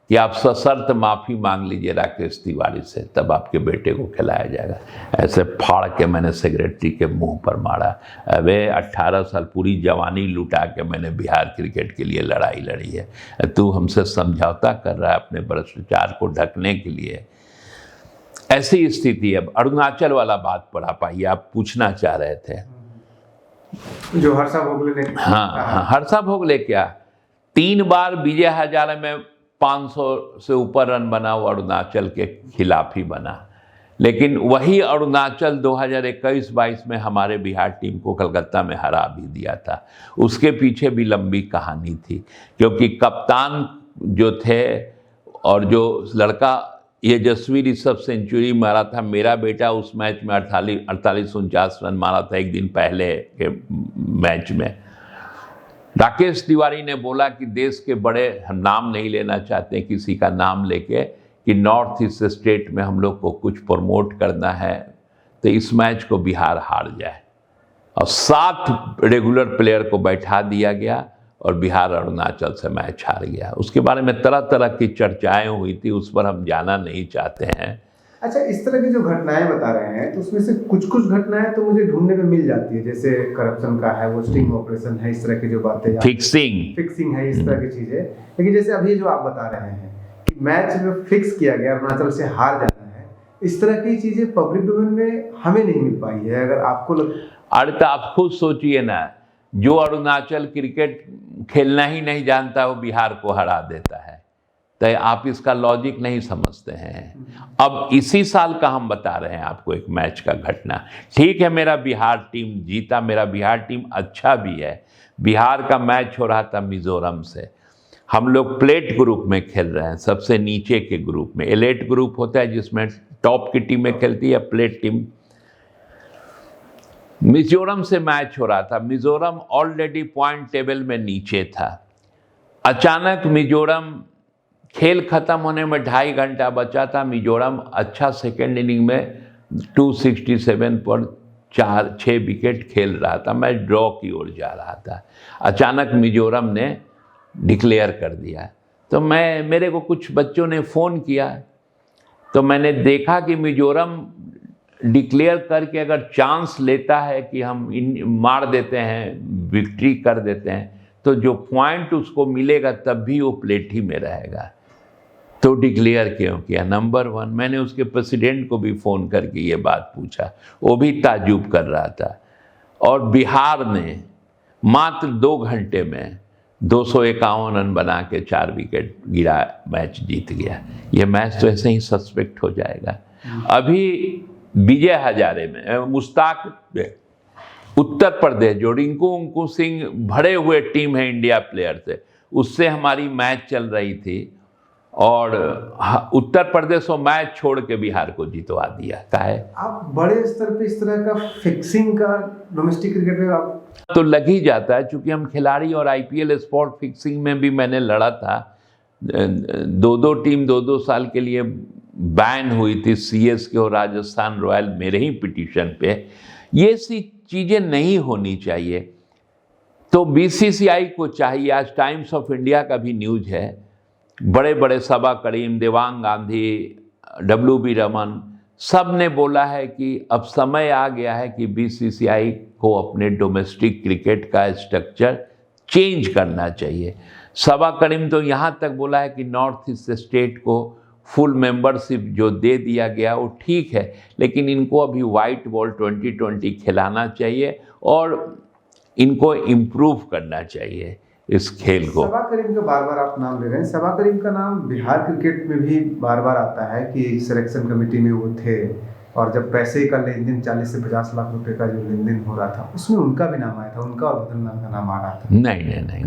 कि आप सशर्त माफ़ी मांग लीजिए राकेश तिवारी से, तब आपके बेटे को खिलाया जाएगा। ऐसे फाड़ के मैंने सेक्रेटरी के मुंह पर मारा। अबे 18 साल पूरी जवानी लुटा के मैंने बिहार क्रिकेट के लिए लड़ाई लड़ी है, तू हमसे समझौता कर रहा है अपने भ्रष्टाचार को ढकने के लिए। ऐसी स्थिति है। अब अरुणाचल वाला बात पर आप आइए, आप पूछना चाह रहे थे जो हर्षा भोगले ने। हाँ, हर्षा भोगले क्या 3 बार विजय हजारे में 500 से ऊपर रन बना, वो अरुणाचल के खिलाफ ही बना। लेकिन वही अरुणाचल 2021-22 में हमारे बिहार टीम को कलकत्ता में हरा भी दिया था। उसके पीछे भी लंबी कहानी थी, क्योंकि कप्तान जो थे और जो लड़का ये जसवीर ऋषभ सेंचुरी मारा था, मेरा बेटा उस मैच में 48-49 रन मारा था एक दिन पहले के मैच में। राकेश तिवारी ने बोला कि देश के बड़े, हम नाम नहीं लेना चाहते किसी का नाम लेके, कि नॉर्थ ईस्ट स्टेट में हम लोग को कुछ प्रमोट करना है, तो इस मैच को बिहार हार जाए। और 7 रेगुलर प्लेयर को बैठा दिया गया और बिहार अरुणाचल से मैच हार गया। उसके बारे में तरह तरह की चर्चाएं हुई थी, उस पर हम जाना नहीं चाहते हैं। अच्छा, इस तरह की जो घटनाएं बता रहे हैं, तो उसमें से कुछ घटनाएं तो मुझे ढूंढने में मिल जाती है, जैसे करप्शन का है, वो स्टिंग ऑपरेशन है, इस तरह की जो बातें, फिक्सिंग है, इस तरह की चीजें। लेकिन जैसे अभी जो आप बता रहे हैं कि मैच में फिक्स किया गया, अरुणाचल से हार जाना है, इस तरह की चीजें पब्लिक डोमेन में हमें नहीं मिल पाई है। अगर आपको अरे तो आप खुद सोचिए ना, जो अरुणाचल क्रिकेट खेलना ही नहीं जानता वो बिहार को हरा देता है। तो आप इसका लॉजिक नहीं समझते हैं। अब इसी साल का हम बता रहे हैं आपको एक मैच का घटना। ठीक है, मेरा बिहार टीम जीता, मेरा बिहार टीम अच्छा भी है। बिहार का मैच हो रहा था मिजोरम से। हम लोग प्लेट ग्रुप में खेल रहे हैं, सबसे नीचे के ग्रुप में। एलेट ग्रुप होता है जिसमें टॉप की टीमें खेलती है, प्लेट टीम। मिजोरम से मैच हो रहा था। मिजोरम ऑलरेडी पॉइंट टेबल में नीचे था। अचानक मिजोरम, खेल खत्म होने में 2.5 घंटा बचा था, मिजोरम अच्छा सेकेंड इनिंग में 267 पर 4-6 विकेट खेल रहा था। मैच ड्रॉ की ओर जा रहा था। अचानक मिजोरम ने डिक्लेयर कर दिया। तो मेरे को कुछ बच्चों ने फ़ोन किया, तो मैंने देखा कि मिजोरम डिक्लेयर करके अगर चांस लेता है कि हम मार देते हैं, विक्ट्री कर देते हैं, तो जो पॉइंट उसको मिलेगा तब भी वो प्लेट ही में रहेगा। तो डिक्लेयर क्यों किया? नंबर 1, मैंने उसके प्रेसिडेंट को भी फ़ोन करके ये बात पूछा, वो भी ताज्जुब कर रहा था। और बिहार ने मात्र 2 घंटे में 251 रन बना के 4 विकेट गिरा, मैच जीत गया। ये मैच तो ऐसे ही सस्पेक्ट हो जाएगा। अभी विजय हजारे में मुश्ताक, उत्तर प्रदेश, जो रिंकू सिंह भरे हुए टीम है इंडिया प्लेयर से, उससे हमारी मैच चल रही थी और उत्तर प्रदेश वो मैच छोड़ के बिहार को जितवा दिया। काहे? आप बड़े स्तर पे इस तरह का फिक्सिंग का डोमेस्टिक क्रिकेट में आप तो लग ही जाता है, चूंकि हम खिलाड़ी, और आईपीएल स्पॉट फिक्सिंग में भी मैंने लड़ा था। 2-2 टीम 2-2 साल के लिए बैन हुई थी, सीएसके और राजस्थान रॉयल, मेरे ही पिटीशन पे। ये सी चीज़ें नहीं होनी चाहिए। तो बीसीसीआई को चाहिए, आज टाइम्स ऑफ इंडिया का भी न्यूज़ है, बड़े बड़े सबा करीम, देवांग गांधी, WB रमन, सब ने बोला है कि अब समय आ गया है कि बीसीसीआई को अपने डोमेस्टिक क्रिकेट का स्ट्रक्चर चेंज करना चाहिए। सबा करीम तो यहाँ तक बोला है कि नॉर्थ ईस्ट स्टेट को फुल मेंबरशिप जो दे दिया गया वो ठीक है, लेकिन इनको अभी वाइट बॉल 2020 खिलाना चाहिए और इनको इम्प्रूव करना चाहिए इस खेल को। सबा करीम का बार बार आप नाम ले रहे हैं। सबा करीम का नाम बिहार क्रिकेट में भी बार बार आता है कि सिलेक्शन कमेटी में वो थे, और जब पैसे का लेन देन 40 से 50 लाख रुपए का जो लेन देन हो रहा था, उसमें उनका भी नाम आया था, उनका और बदन नाम का नाम आ रहा था। नहीं,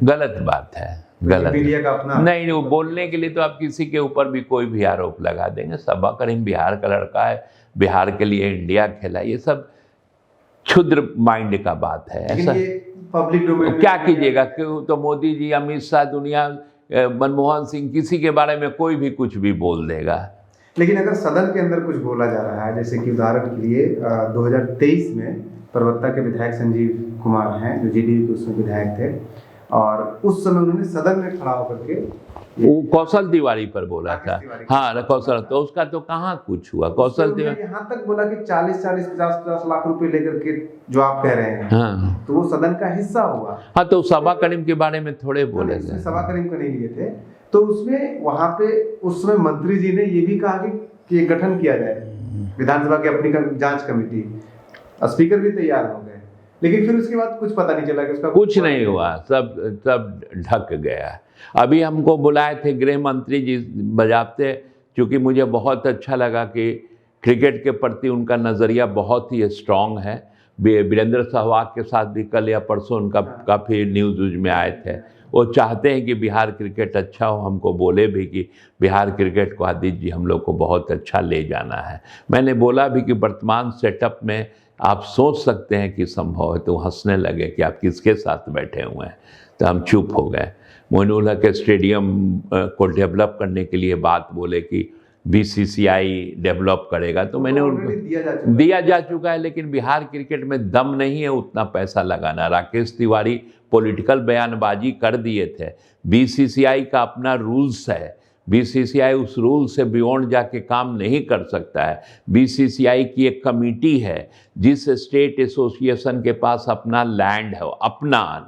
गलत बात है, गलत। मीडिया का अपना नहीं, वो बोलने के लिए तो आप किसी के ऊपर भी कोई भी आरोप लगा देंगे। सबा करीम बिहार का लड़का है, बिहार के लिए इंडिया खेला, ये सब क्षुद्र माइंड का बात है। ऐसा पब्लिक डोमेन क्या कीजिएगा? क्यों? तो मोदी जी, अमित शाह, दुनिया, मनमोहन सिंह, किसी के बारे में कोई भी कुछ भी बोल देगा। लेकिन अगर सदन के अंदर कुछ बोला जा रहा है, जैसे कि उदाहरण के लिए 2023 में परबत्ता के विधायक संजीव कुमार हैं, जो जेडीयू के उसमें विधायक थे, और उस समय उन्होंने सदन में खड़ा होकर के वो कौशल तिवारी पर बोला था। हाँ, कौशल, तो उसका तो कहाँ कुछ हुआ। कौशल तिवारी यहाँ तक बोला कि 40-50 लाख रुपए लेकर के जो आप कह रहे हैं, हाँ, तो वो सदन का हिस्सा हुआ। हाँ, तो सबा करीम के बारे में थोड़े बोले थे। सबा करीम को नहीं लिए थे, तो उसमें वहां पे उस समय मंत्री जी ने ये भी कहा कि गठन किया जाए विधानसभा की अपनी जांच कमेटी। स्पीकर भी तैयार हो गए, लेकिन फिर उसके बाद कुछ पता नहीं चला कि उसका कुछ नहीं हुआ, सब ढक गया। अभी हमको बुलाए थे गृह मंत्री जी बजाते, क्योंकि मुझे बहुत अच्छा लगा कि क्रिकेट के प्रति उनका नज़रिया बहुत ही स्ट्रांग है। वीरेंद्र सहवाग के साथ भी कल या परसों उनका काफ़ी न्यूज़ में आए थे। वो चाहते हैं कि बिहार क्रिकेट अच्छा हो। हमको बोले भी कि बिहार क्रिकेट को आदित्य जी हम लोग को बहुत अच्छा ले जाना है। मैंने बोला भी कि वर्तमान सेटअप में आप सोच सकते हैं कि संभव है, तो हंसने लगे कि आप किसके साथ बैठे हुए हैं। तो हम चुप हो गए। मोइनुल हक के स्टेडियम को डेवलप करने के लिए बात बोले कि बीसीसीआई डेवलप करेगा, तो मैंने उनको दिया जा चुका है, लेकिन बिहार क्रिकेट में दम नहीं है उतना पैसा लगाना। राकेश तिवारी पॉलिटिकल बयानबाजी कर दिए थे। बीसीसीआई का अपना रूल्स है, बीसीसीआई उस रूल से बियॉन्ड जाके काम नहीं कर सकता है। बीसीसीआई की एक कमेटी है, जिस स्टेट एसोसिएशन के पास अपना लैंड है, अपना,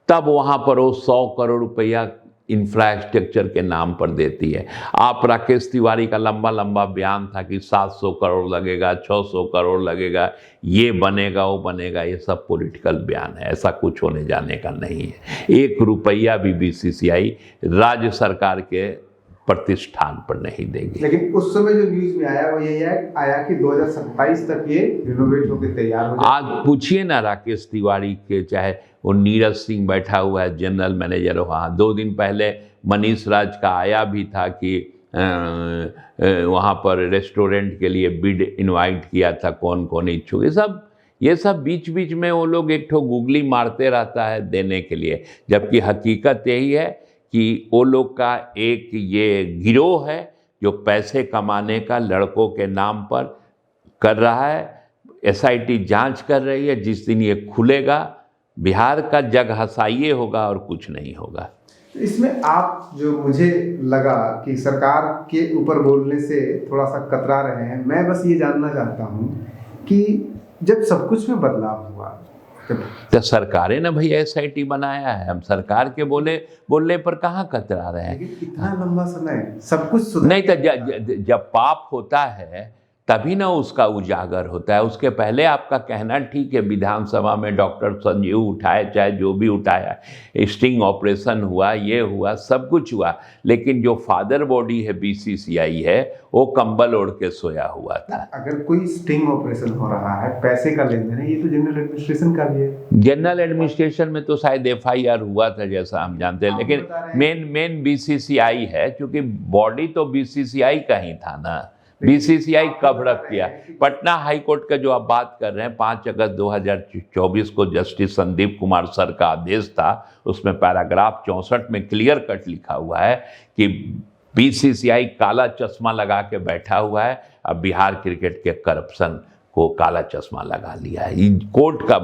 तब वहाँ पर वो 100 करोड़ रुपया इंफ्रास्ट्रक्चर के नाम पर देती है। आप राकेश तिवारी का लंबा लंबा बयान था कि 700 करोड़ लगेगा, 600 करोड़ लगेगा, ये बनेगा वो बनेगा, ये सब पॉलिटिकल बयान है, ऐसा कुछ होने जाने का नहीं है। 1 रुपया भी बीसीसीआई राज्य सरकार के प्रतिष्ठान पर नहीं देगी। लेकिन उस समय जो न्यूज में आया वो यही आया कि 2027 तक ये रिनोवेट होकर तैयार हो जाएगा। आज पूछिए ना राकेश तिवारी के, चाहे वो नीरज सिंह बैठा हुआ है जनरल मैनेजर वहाँ, 2 दिन पहले मनीष राज का आया भी था कि वहाँ पर रेस्टोरेंट के लिए बिड इनवाइट किया था, कौन कौन इच्छुक। ये सब बीच बीच में वो लोग एक ठो गूगली मारते रहता है देने के लिए, जबकि हकीकत यही है कि वो लोग का एक ये गिरोह है जो पैसे कमाने का लड़कों के नाम पर कर रहा है। एसआईटी जांच कर रही है, जिस दिन ये खुलेगा बिहार का जग हसाइये होगा और कुछ नहीं होगा। इसमें आप जो मुझे लगा कि सरकार के ऊपर बोलने से थोड़ा सा कतरा रहे हैं, मैं बस ये जानना चाहता हूँ कि जब सब कुछ में बदलाव हुआ तो सरकारें ना भैया एसआईटी बनाया है, हम सरकार के बोलने पर कहाँ कतरा रहे हैं। लेकिन इतना लंबा समय सब कुछ नहीं तो जब पाप होता है तभी ना उसका उजागर होता है। उसके पहले आपका कहना ठीक है, विधानसभा में डॉक्टर संजीव उठाए, चाहे जो भी उठाया, स्टिंग ऑपरेशन हुआ, ये हुआ, सब कुछ हुआ, लेकिन जो फादर बॉडी है बीसीसीआई है वो कंबल ओढ़ के सोया हुआ था। अगर कोई स्टिंग ऑपरेशन हो रहा है, पैसे का लेन देन है, ये तो जनरल एडमिनिस्ट्रेशन का भी है। जनरल एडमिनिस्ट्रेशन में तो शायद FIR हुआ था जैसा हम जानते हैं, लेकिन मेन बीसीसीआई है, क्योंकि बॉडी तो बीसीसीआई का ही था ना। बीसीसीआई कब रख किया? पटना हाई कोर्ट का जो आप बात कर रहे हैं, 5 अगस्त 2024 को जस्टिस संदीप कुमार सर का आदेश था, उसमें पैराग्राफ 64 में क्लियर कट लिखा हुआ है कि बीसीसीआई काला चश्मा लगा के बैठा हुआ है। अब बिहार क्रिकेट के करप्शन को काला चश्मा लगा लिया है, कोर्ट का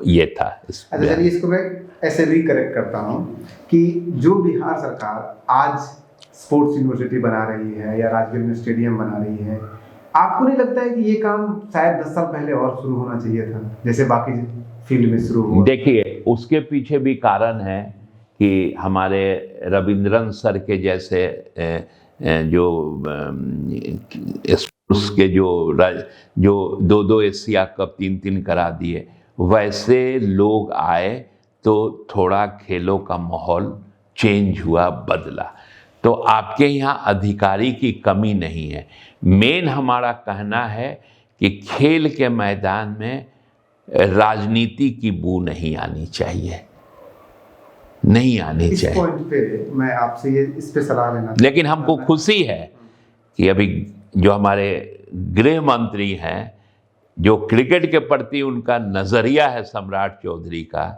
ये था। अच्छा चलिए, इसको मैं ऐसे भी करेक्ट करता हूँ कि जो बिहार सरकार आज स्पोर्ट्स यूनिवर्सिटी बना रही है या राजगीर में स्टेडियम बना रही है, आपको नहीं लगता है कि ये काम शायद 10 साल पहले और शुरू होना चाहिए था, जैसे बाकी फील्ड में शुरू हुआ? देखिए, उसके पीछे भी कारण है कि हमारे रविंद्रन सर के जैसे जो स्पोर्ट्स के जो 2 एशिया कप 3 करा दिए, वैसे लोग आए तो थोड़ा खेलों का माहौल चेंज हुआ, बदला। तो आपके यहाँ अधिकारी की कमी नहीं है। मेन हमारा कहना है कि खेल के मैदान में राजनीति की बू नहीं आनी चाहिए, नहीं आनी चाहिए। इस पॉइंट पे मैं आपसे इस पे सलाह लेना, लेकिन हमको खुशी है कि अभी जो हमारे गृह मंत्री हैं, जो क्रिकेट के प्रति उनका नज़रिया है सम्राट चौधरी का,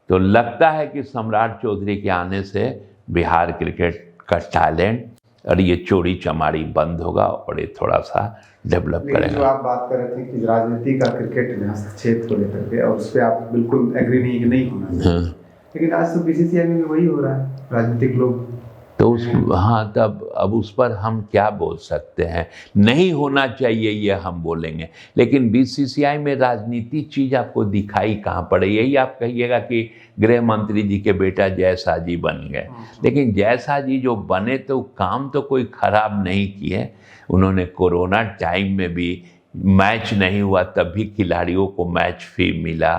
तो लगता है कि सम्राट चौधरी के आने से बिहार क्रिकेट का टैलेंट और ये चोरी चमारी बंद होगा और ये थोड़ा सा डेवलप करेगा। जो आप बात कर रहे थे कि राजनीति का क्रिकेट में हस्तक्षेप को लेकर के, और उस पर आप बिल्कुल एग्री नहीं होना चाहिए, लेकिन आज तो बीसीसीआई में वही हो रहा है, राजनीतिक लोग तो हाँ, तब अब उस पर हम क्या बोल सकते हैं? नहीं होना चाहिए ये हम बोलेंगे, लेकिन बीसीसीआई में राजनीति चीज़ आपको दिखाई कहाँ पड़े? यही आप कहिएगा कि गृह मंत्री जी के बेटा जयशाह जी बन गए, लेकिन जयशाह जी जो बने तो काम तो कोई खराब नहीं किए। उन्होंने कोरोना टाइम में भी मैच नहीं हुआ तब भी खिलाड़ियों को मैच फी मिला।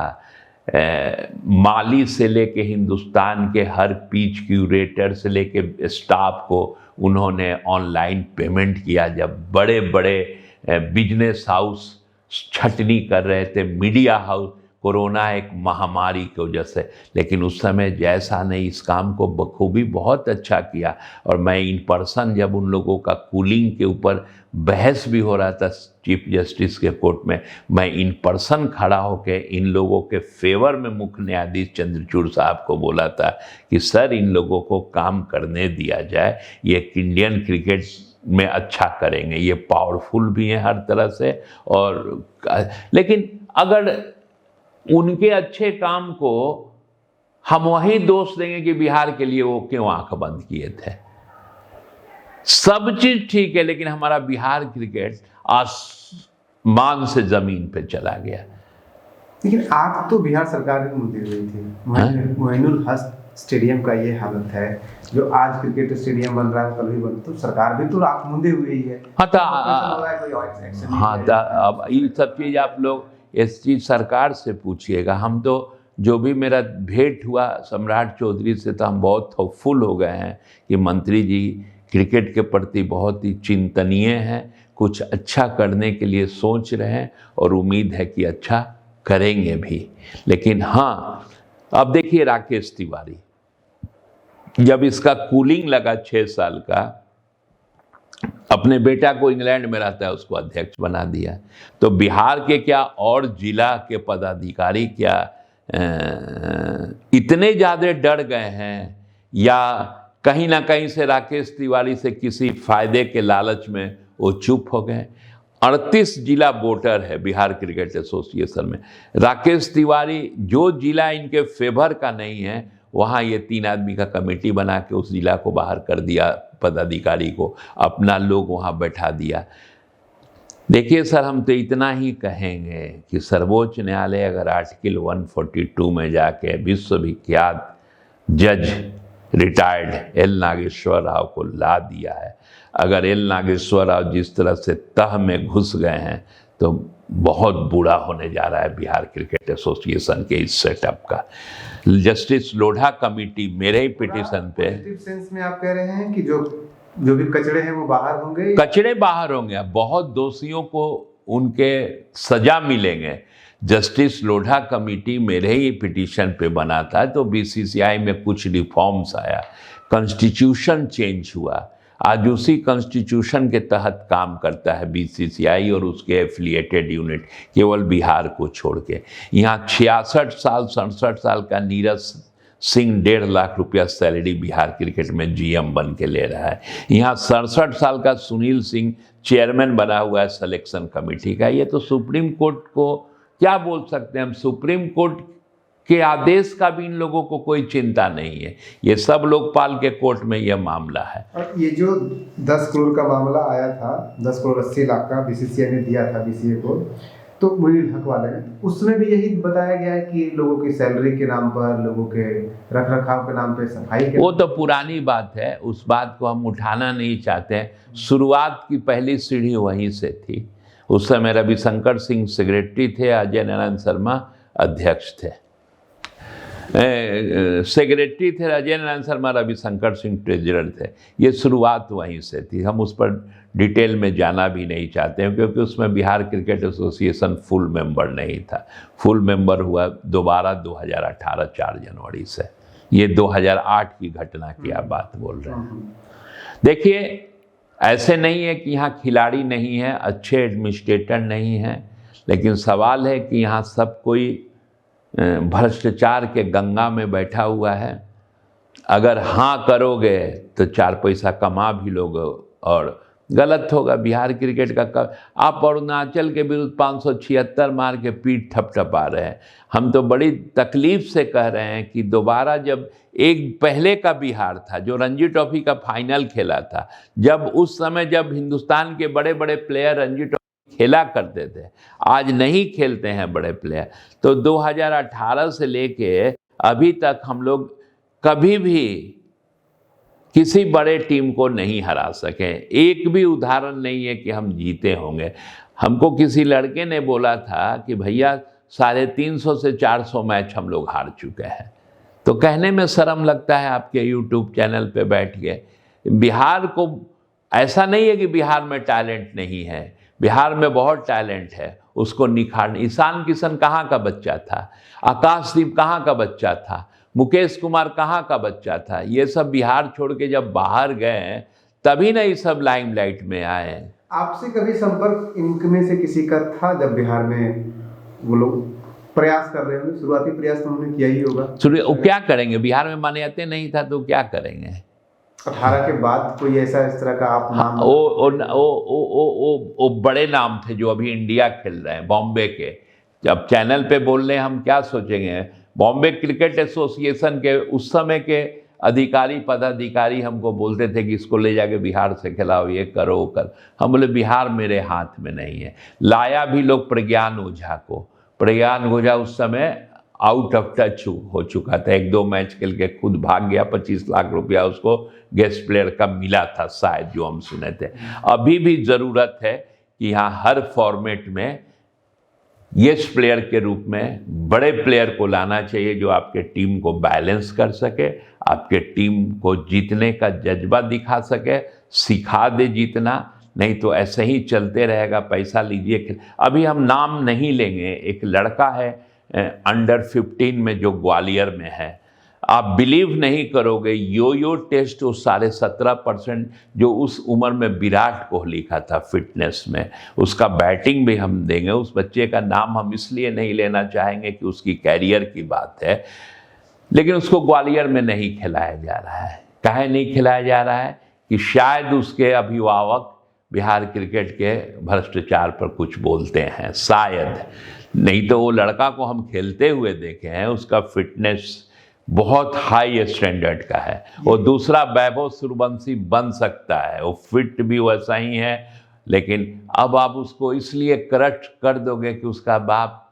माली से लेके हिंदुस्तान के हर पिच क्यूरेटर से लेके स्टाफ को उन्होंने ऑनलाइन पेमेंट किया। जब बड़े बड़े बिजनेस हाउस छटनी कर रहे थे, मीडिया हाउस, कोरोना एक महामारी की वजह से, लेकिन उस समय जयशाह ने इस काम को बखूबी बहुत अच्छा किया। और मैं इन पर्सन जब उन लोगों का कूलिंग के ऊपर बहस भी हो रहा था चीफ जस्टिस के कोर्ट में, मैं इन पर्सन खड़ा होकर इन लोगों के फेवर में मुख्य न्यायाधीश चंद्रचूड़ साहब को बोला था कि सर इन लोगों को काम करने दिया जाए, ये इंडियन क्रिकेट में अच्छा करेंगे, ये पावरफुल भी हैं हर तरह से। और लेकिन अगर उनके अच्छे काम को हम वही दोष देंगे कि बिहार के लिए वो क्यों आंख बंद किए थे। सब चीज ठीक है, लेकिन हमारा बिहार क्रिकेट आसमान से जमीन पे चला गया। लेकिन आप तो बिहार सरकार में मंत्री रही थी, मोइनुल हक स्टेडियम का ये हालत है, जो आज क्रिकेट स्टेडियम बन रहा है कल भी बन, तो सरकार भी तो आंख मूंदे हुए ही है। हाँ तो हाँ अब ये सब चीज़ आप लोग इस चीज़ सरकार से पूछिएगा। हम तो जो भी मेरा भेंट हुआ सम्राट चौधरी से, तो हम बहुत होपफुल हो गए हैं कि मंत्री जी क्रिकेट के प्रति बहुत ही चिंतनीय हैं, कुछ अच्छा करने के लिए सोच रहे हैं और उम्मीद है कि अच्छा करेंगे भी। लेकिन हाँ, अब देखिए राकेश तिवारी, जब इसका कूलिंग लगा 6 साल का, अपने बेटा को इंग्लैंड में रहता है उसको अध्यक्ष बना दिया। तो बिहार के क्या और जिला के पदाधिकारी क्या इतने ज़्यादा डर गए हैं, या कहीं ना कहीं से राकेश तिवारी से किसी फायदे के लालच में वो चुप हो गए। 38 जिला वोटर है बिहार क्रिकेट एसोसिएशन में। राकेश तिवारी जो जिला इनके फेवर का नहीं है, वहाँ ये 3 आदमी का कमेटी बना के उस जिला को बाहर कर दिया, पदाधिकारी को अपना लोग वहाँ बैठा दिया। देखिए सर, हम तो इतना ही कहेंगे कि सर्वोच्च न्यायालय अगर आर्टिकल 142 में जाके विश्वविख्यात जज रिटायर्ड एल नागेश्वर राव को ला दिया है, अगर एल नागेश्वर राव जिस तरह से तह में घुस गए हैं, तो बहुत बुरा होने जा रहा है बिहार क्रिकेट एसोसिएशन के इस सेटअप का। जस्टिस लोढ़ा कमेटी मेरे ही पिटीशन पे, पॉजिटिव सेंस में आप कह रहे हैं कि जो भी कचड़े हैं वो बाहर होंगे, कचड़े बाहर होंगे, बहुत दोषियों को उनके सजा मिलेंगे। जस्टिस लोढ़ा कमेटी मेरे ही पिटीशन पे बना था, तो बीसीसीआई में कुछ रिफॉर्म्स आया, कॉन्स्टिट्यूशन चेंज हुआ, आज उसी कॉन्स्टिट्यूशन के तहत काम करता है बीसीसीआई और उसके एफिलिएटेड यूनिट, केवल बिहार को छोड़ के। यहाँ 67 साल का नीरज सिंह 1.5 लाख रुपया सैलरी बिहार क्रिकेट में जीएम बन के ले रहा है। यहाँ 67 साल का सुनील सिंह चेयरमैन बना हुआ है सिलेक्शन कमेटी का। ये तो सुप्रीम कोर्ट को क्या बोल सकते हैं हम, सुप्रीम कोर्ट के आदेश का भी इन लोगों को कोई चिंता नहीं है। ये सब लोकपाल के कोर्ट में यह मामला है। और ये जो 10 करोड़ का मामला आया था, 10 करोड़ 80 लाख का बीसीसीआई ने दिया था बीसीए को, तो मुनीर हक वाले ने, उसमें भी यही बताया गया है कि लोगों की सैलरी के नाम पर, लोगों के रख रखाव के नाम पर, सफाई के, वो तो पुरानी बात है, उस बात को हम उठाना नहीं चाहते। शुरुआत की पहली सीढ़ी वहीं से थी। उस समय रविशंकर सिंह सेक्रेटरी थे, अजय नारायण शर्मा अध्यक्ष थे, सेक्रेटरी थे अजय नारायण शर्मा, रविशंकर सिंह ट्रेजरर थे। ये शुरुआत वहीं से थी। हम उस पर डिटेल में जाना भी नहीं चाहते हैं, क्योंकि उसमें Bihar cricket association full member नहीं था। फुल मेंबर हुआ दोबारा 2018 4 जनवरी से। ये 2008 की घटना की आप बात बोल रहे हैं। देखिए, ऐसे नहीं है कि यहाँ खिलाड़ी नहीं है, अच्छे एडमिनिस्ट्रेटर नहीं हैं, लेकिन सवाल है कि यहाँ सब कोई भ्रष्टाचार के गंगा में बैठा हुआ है। अगर हाँ करोगे तो 4 पैसा कमा भी लोगे, और गलत होगा। बिहार क्रिकेट का आप अरुणाचल के विरुद्ध 576 मार के पीठ थपथपा रहे हैं। हम तो बड़ी तकलीफ से कह रहे हैं कि दोबारा, जब एक पहले का बिहार था जो रणजी ट्रॉफी का फाइनल खेला था, जब उस समय जब हिंदुस्तान के बड़े बड़े प्लेयर रणजी ट्रॉफी खेला करते थे, आज नहीं खेलते हैं बड़े प्लेयर। तो 2018 से लेके अभी तक हम लोग कभी भी किसी बड़े टीम को नहीं हरा सके। एक भी उदाहरण नहीं है कि हम जीते होंगे। हमको किसी लड़के ने बोला था कि भैया 350 से 400 मैच हम लोग हार चुके हैं। तो कहने में शर्म लगता है आपके यूट्यूब चैनल पे बैठ के। बिहार को ऐसा नहीं है कि बिहार में टैलेंट नहीं है, बिहार में बहुत टैलेंट है, उसको निखारने। ईशान किशन कहाँ का बच्चा था, आकाशदीप कहाँ का बच्चा था, मुकेश कुमार कहाँ का बच्चा था। ये सब बिहार छोड़ के जब बाहर गए तभी ना ये सब लाइमलाइट में आए। आपसे कभी संपर्क इनमें से किसी का था जब बिहार में वो लोग प्रयास कर रहे होंगे? शुरुआती प्रयास तो उन्होंने किया ही होगा। वो क्या करेंगे, बिहार में मान्यता नहीं था तो क्या करेंगे। 18 के बाद कोई ऐसा इस तरह का आप नाम? वो बड़े नाम थे जो अभी इंडिया खेल रहे हैं, बॉम्बे के। जब चैनल पे बोल रहे हैं, हम क्या सोचेंगे। बॉम्बे क्रिकेट एसोसिएशन के उस समय के अधिकारी पदाधिकारी हमको बोलते थे कि इसको ले जाके बिहार से खिलाओ, ये करो वो कर। हम बोले बिहार मेरे हाथ में नहीं है। लाया भी लोग प्रज्ञान ओझा को। प्रज्ञान ओझा उस समय आउट ऑफ टच हो चुका था। 1-2 मैच खेल के खुद भाग गया। 25 लाख रुपया उसको गेस्ट प्लेयर का मिला था शायद, जो हम सुने थे। अभी भी ज़रूरत है कि यहाँ हर फॉर्मेट में गेस्ट प्लेयर के रूप में बड़े प्लेयर को लाना चाहिए, जो आपके टीम को बैलेंस कर सके, आपके टीम को जीतने का जज्बा दिखा सके, सिखा दे जीतना। नहीं तो ऐसे ही चलते रहेगा, पैसा लीजिए। अभी हम नाम नहीं लेंगे, एक लड़का है अंडर 15 में जो ग्वालियर में है, आप बिलीव नहीं करोगे, यो टेस्ट वो 17.5% जो उस उम्र में विराट कोहली का था फिटनेस में, उसका बैटिंग भी हम देंगे। उस बच्चे का नाम हम इसलिए नहीं लेना चाहेंगे कि उसकी कैरियर की बात है, लेकिन उसको ग्वालियर में नहीं खिलाया जा रहा है। काहे नहीं खिलाया जा रहा है? कि शायद उसके अभिभावक बिहार क्रिकेट के भ्रष्टाचार पर कुछ बोलते हैं, शायद। नहीं तो वो लड़का को हम खेलते हुए देखे हैं, उसका फिटनेस बहुत हाई स्टैंडर्ड का है। और दूसरा वैभव सूर्यवंशी बन सकता है, वो फिट भी वैसा ही है, लेकिन अब आप उसको इसलिए करेक्ट कर दोगे कि उसका बाप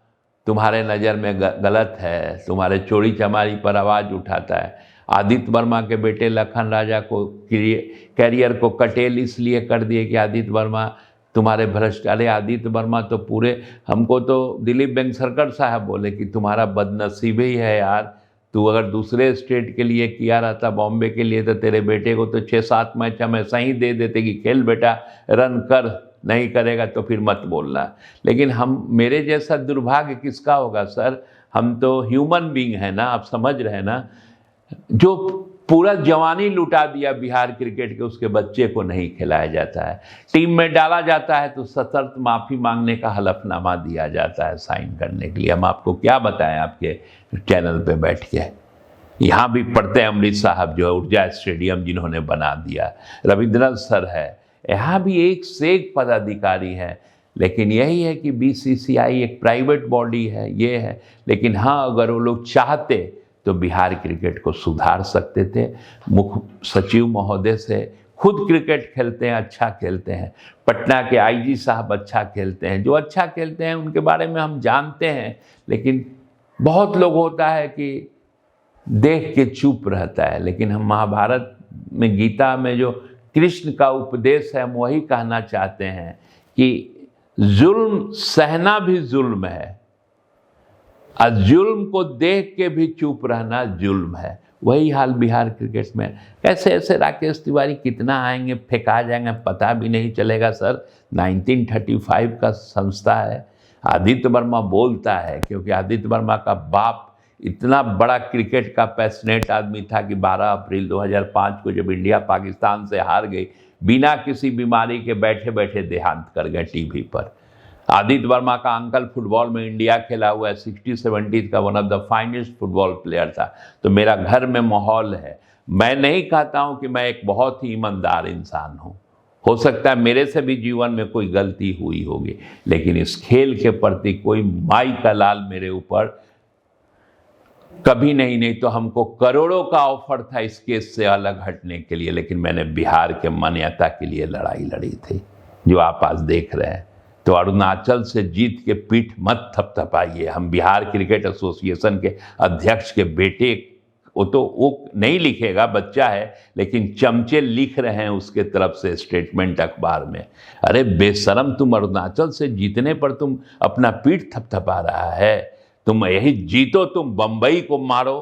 तुम्हारे नज़र में गलत है, तुम्हारे चोरी चमारी पर आवाज़ उठाता है। आदित्य वर्मा के बेटे लखन राजा को कैरियर को कटेल इसलिए कर दिए कि आदित्य वर्मा तुम्हारे भ्रष्ट। अरे आदित्य वर्मा तो पूरे, हमको तो दिलीप वेंगसरकर साहब बोले कि तुम्हारा बदनसीब ही है यार, तू अगर दूसरे स्टेट के लिए किया रहता, बॉम्बे के लिए, तो तेरे बेटे को तो 6-7 मैच हम ऐसा ही दे देते कि खेल बेटा, रन कर, नहीं करेगा तो फिर मत बोलना। लेकिन हम, मेरे जैसा दुर्भाग्य किसका होगा सर? हम तो ह्यूमन बीइंग है ना, आप समझ रहे हैं ना। जो पूरा जवानी लुटा दिया बिहार क्रिकेट के, उसके बच्चे को नहीं खिलाया जाता है। टीम में डाला जाता है तो सशर्त माफ़ी मांगने का हलफनामा दिया जाता है साइन करने के लिए। हम आपको क्या बताएं आपके चैनल पे बैठ के। यहाँ भी पढ़ते हैं अमृत साहब जो है ऊर्जा स्टेडियम जिन्होंने बना दिया, रविंद्रनाथ सर है, यहाँ भी एक से एक पदाधिकारी है। लेकिन यही है कि बीसीसीआई एक प्राइवेट बॉडी है, ये है। लेकिन हाँ, अगर वो लोग चाहते तो बिहार क्रिकेट को सुधार सकते थे। मुख्य सचिव महोदय से खुद क्रिकेट खेलते हैं, अच्छा खेलते हैं। पटना के आईजी साहब अच्छा खेलते हैं। जो अच्छा खेलते हैं उनके बारे में हम जानते हैं, लेकिन बहुत लोग होता है कि देख के चुप रहता है। लेकिन हम महाभारत में, गीता में जो कृष्ण का उपदेश है, हम वही कहना चाहते हैं कि जुल्म सहना भी जुल्म है, और जुल्म को देख के भी चुप रहना जुल्म है। वही हाल बिहार क्रिकेट में। कैसे ऐसे राकेश तिवारी कितना आएंगे, फेंका जाएंगे, पता भी नहीं चलेगा सर। 1935 का संस्था है। आदित्य वर्मा बोलता है, क्योंकि आदित्य वर्मा का बाप इतना बड़ा क्रिकेट का पैशनेट आदमी था कि 12 अप्रैल 2005 को जब इंडिया पाकिस्तान से हार गई, बिना किसी बीमारी के बैठे बैठे देहांत कर गए टीवी पर। आदित्य वर्मा का अंकल फुटबॉल में इंडिया खेला हुआ है, 60-70 का one of the finest football player था। तो मेरा घर में माहौल है। मैं नहीं कहता हूं कि मैं एक बहुत ही ईमानदार इंसान हूं, हो सकता है मेरे से भी जीवन में कोई गलती हुई होगी, लेकिन इस खेल के प्रति कोई माई का लाल मेरे ऊपर कभी नहीं तो हमको करोड़ों का ऑफर था इस केस से अलग हटने के लिए, लेकिन मैंने बिहार के मान्यता के लिए लड़ाई लड़ी थी, जो आप आज देख रहे हैं। तो अरुणाचल से जीत के पीठ मत थपथपाइए। हम बिहार क्रिकेट एसोसिएशन के अध्यक्ष के बेटे, वो नहीं लिखेगा, बच्चा है, लेकिन चमचे लिख रहे हैं उसके तरफ से स्टेटमेंट अखबार में। अरे बेशरम, तुम अरुणाचल से जीतने पर तुम अपना पीठ थपथपा रहा है। तुम यही जीतो, तुम बंबई को मारो,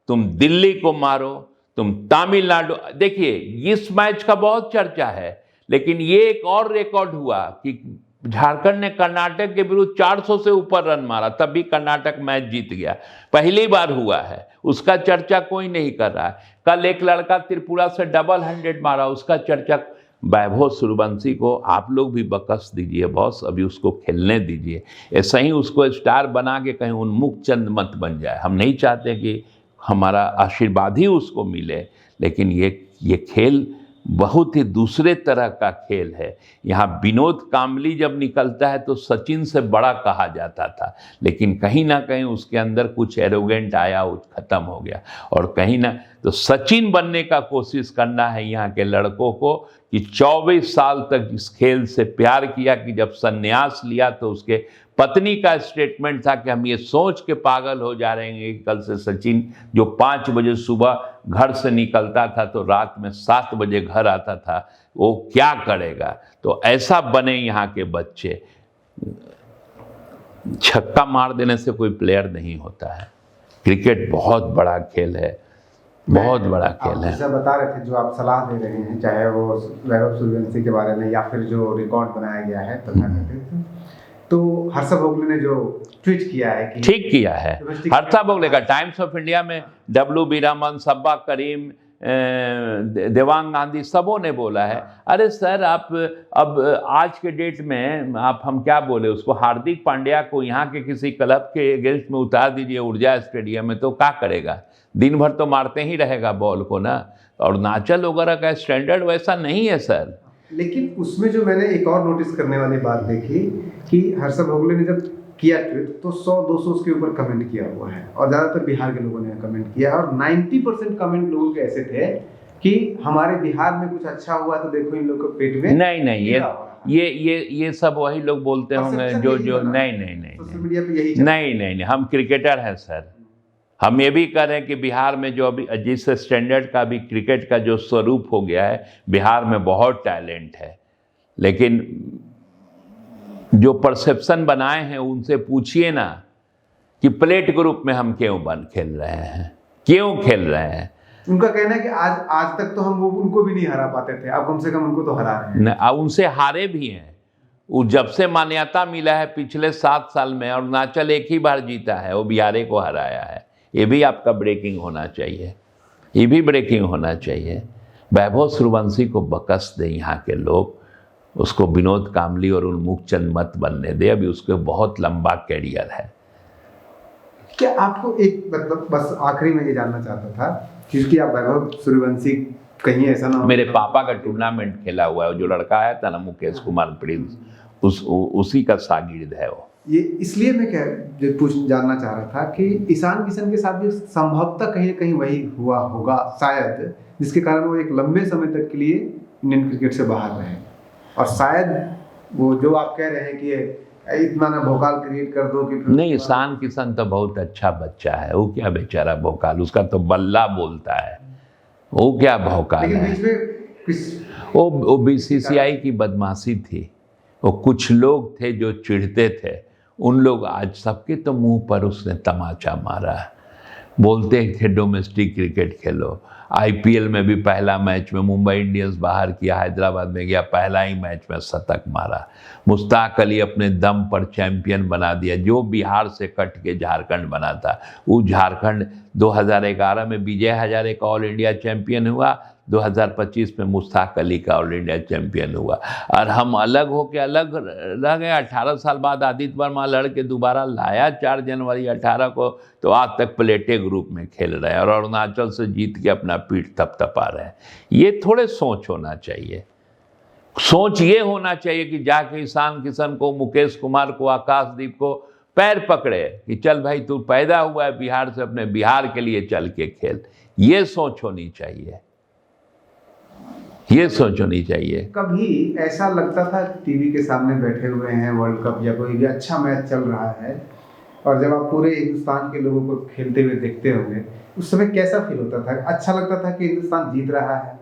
तुम दिल्ली को मारो, तुम तमिलनाडु। देखिए, इस मैच का बहुत चर्चा है, लेकिन ये एक और रिकॉर्ड हुआ कि झारखंड ने कर्नाटक के विरुद्ध 400 से ऊपर रन मारा, तब भी कर्नाटक मैच जीत गया। पहली बार हुआ है, उसका चर्चा कोई नहीं कर रहा है। कल एक लड़का त्रिपुरा से डबल 100 मारा, उसका चर्चा। वैभव सूर्यवंशी को आप लोग भी बकस दीजिए बॉस, अभी उसको खेलने दीजिए। ऐसा ही उसको स्टार बना के कहीं उन्मुख चंद मत बन जाए। हम नहीं चाहते कि हमारा आशीर्वाद ही उसको मिले, लेकिन ये खेल बहुत ही दूसरे तरह का खेल है। यहाँ विनोद कांबली जब निकलता है तो सचिन से बड़ा कहा जाता था, लेकिन कहीं ना कहीं उसके अंदर कुछ एरोगेंट आया, वो खत्म हो गया। और कहीं ना तो सचिन बनने का कोशिश करना है यहाँ के लड़कों को, कि 24 साल तक इस खेल से प्यार किया, कि जब संन्यास लिया तो उसके पत्नी का स्टेटमेंट था कि हम ये सोच के पागल हो जा रहे हैं कि कल से सचिन जो 5 बजे सुबह घर से निकलता था तो रात में 7 बजे घर आता था, वो क्या करेगा। तो ऐसा बने यहाँ के बच्चे। छक्का मार देने से कोई प्लेयर नहीं होता है। क्रिकेट बहुत बड़ा खेल है, बहुत बड़ा खेल है। जैसा बता रहे थे, जो आप सलाह दे रहे हैं, चाहे वो वैभव सूर्यवंशी के बारे में या फिर जो रिकॉर्ड बनाया गया है तो हर्षा भोगले ने जो ट्वीट किया है कि ठीक किया है। हर्षा भोगले का टाइम्स ऑफ इंडिया में डब्ल्यू बी रमन, सब्बा करीम, देवांग गांधी सबों ने बोला है। अरे सर, आप अब आज के डेट में आप हम क्या बोले उसको, हार्दिक पांड्या को यहाँ के किसी क्लब के अगेंस्ट में उतार दीजिए ऊर्जा स्टेडियम में, तो क्या करेगा? दिन भर तो मारते ही रहेगा बॉल को ना। और अरुणाचल वगैरह का स्टैंडर्ड वैसा नहीं है सर। लेकिन उसमें जो मैंने एक और नोटिस करने वाली बात देखी कि हर्षा भोगले ने जब किया ट्वीट तो 100-200 उसके ऊपर कमेंट किया हुआ है, और ज़्यादातर बिहार के लोगों ने कमेंट किया, और 90% कमेंट लोगों के ऐसे थे कि हमारे बिहार में कुछ अच्छा हुआ तो देखो इन लोगों के पेट में नहीं, ये सब वही लोग बोलते होंगे जो नहीं सोशल मीडिया पे यही नहीं, हम क्रिकेटर हैं सर। हम ये भी कह रहे हैं कि बिहार में जो अभी जिस स्टैंडर्ड का भी क्रिकेट का जो स्वरूप हो गया है, बिहार में बहुत टैलेंट है। लेकिन जो परसेप्शन बनाए हैं उनसे पूछिए ना कि प्लेट ग्रुप में हम क्यों खेल रहे हैं, क्यों खेल रहे हैं। उनका कहना है कि आज तक तो हम उनको भी नहीं हरा पाते थे, अब कम से कम उनको तो हरा रहे हैं। उनसे हारे भी हैं। वो जब से मान्यता मिला है पिछले 7 साल में, और अरुणाचल एक ही बार जीता है, वो बिहार को हराया है। ये भी आपका ब्रेकिंग होना चाहिए, ये भी ब्रेकिंग होना चाहिए। वैभव सूर्यवंशी को बकस दे यहाँ के लोग, उसको विनोद कामली और उन्मुख चंद मत बनने दे। अभी उसके बहुत लंबा कैरियर है। क्या आपको एक मतलब बस आखिरी में ये जानना चाहता था, क्योंकि आप वैभव सूर्यवंशी कहीं ऐसा ना हो, मेरे पापा का टूर्नामेंट खेला हुआ है, जो लड़का आया था ना मुकेश कुमार प्रिंस, उसी का शागिर्द है वो। ये इसलिए मैं जानना चाह रहा था कि ईशान किशन के साथ भी संभवतः कहीं ना कहीं वही हुआ होगा शायद, जिसके कारण वो एक लंबे समय तक के लिए इंडियन क्रिकेट से बाहर रहे। और शायद वो जो आप कह रहे हैं कि इतना ना भोकाल क्रिएट कर दो कि नहीं, ईशान किशन तो बहुत अच्छा बच्चा है। वो क्या बेचारा भोकाल, उसका तो बल्ला बोलता है, वो क्या भोकाल है। वो बीसीसीआई की बदमाशी थी। वो कुछ लोग थे जो चिढ़ते थे, उन लोग आज सबके तो मुंह पर उसने तमाचा मारा। बोलते थे डोमेस्टिक क्रिकेट खेलो। आईपीएल में भी पहला मैच में मुंबई इंडियंस बाहर किया, हैदराबाद में गया, पहला ही मैच में शतक मारा। मुश्ताक अली अपने दम पर चैंपियन बना दिया। जो बिहार से कट के झारखंड बना था, वो झारखंड 2011 में विजय हजारे का ऑल इंडिया चैंपियन हुआ, 2025 में मुश्ताक अली का ऑल इंडिया चैंपियन हुआ। और हम अलग होके अलग रह गए। 18 साल बाद आदित्य वर्मा लड़के दोबारा लाया 4 जनवरी 18 को, तो आज तक प्लेटे ग्रुप में खेल रहे हैं और अरुणाचल से जीत के अपना पीठ थपथपा रहे हैं। ये थोड़े सोच होना चाहिए। सोच ये होना चाहिए कि जाके ईशान किशन को, मुकेश कुमार को, आकाशदीप को पैर पकड़े कि चल भाई तू पैदा हुआ है बिहार से, अपने बिहार के लिए चल के खेल। ये सोच होनी चाहिए, ये सोच होनी चाहिए। कभी ऐसा लगता था टीवी के सामने बैठे हुए हैं, वर्ल्ड कप या कोई भी अच्छा मैच चल रहा है, और जब आप पूरे हिंदुस्तान के लोगों को खेलते हुए देखते होंगे, उस समय कैसा फील होता था? अच्छा लगता था कि हिंदुस्तान जीत रहा है,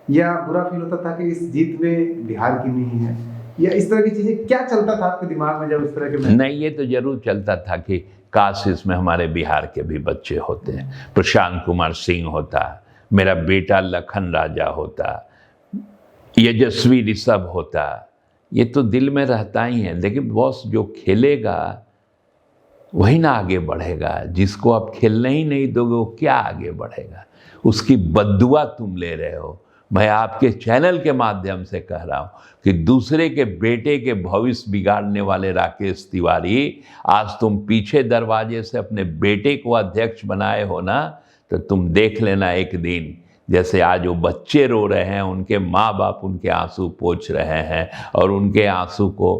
या बुरा फील होता था कि इस जीत में बिहार की नहीं है, या इस तरह की चीजें क्या चलता था आपके दिमाग में जब इस तरह के? नहीं, ये तो जरूर चलता था कि काश इसमें हमारे बिहार के भी बच्चे होते हैं। प्रशांत कुमार सिंह होता, मेरा बेटा लखन राजा होता, यशस्वी ऋषभ होता। ये तो दिल में रहता ही है। लेकिन बॉस जो खेलेगा वही ना आगे बढ़ेगा। जिसको आप खेलने ही नहीं दोगे वो क्या आगे बढ़ेगा? उसकी बद्दुआ तुम ले रहे हो। मैं आपके चैनल के माध्यम से कह रहा हूँ कि दूसरे के बेटे के भविष्य बिगाड़ने वाले राकेश तिवारी, आज तुम पीछे दरवाजे से अपने बेटे को अध्यक्ष बनाए हो ना, तो तुम देख लेना एक दिन, जैसे आज वो बच्चे रो रहे हैं, उनके माँ बाप उनके आंसू पोंछ रहे हैं और उनके आंसू को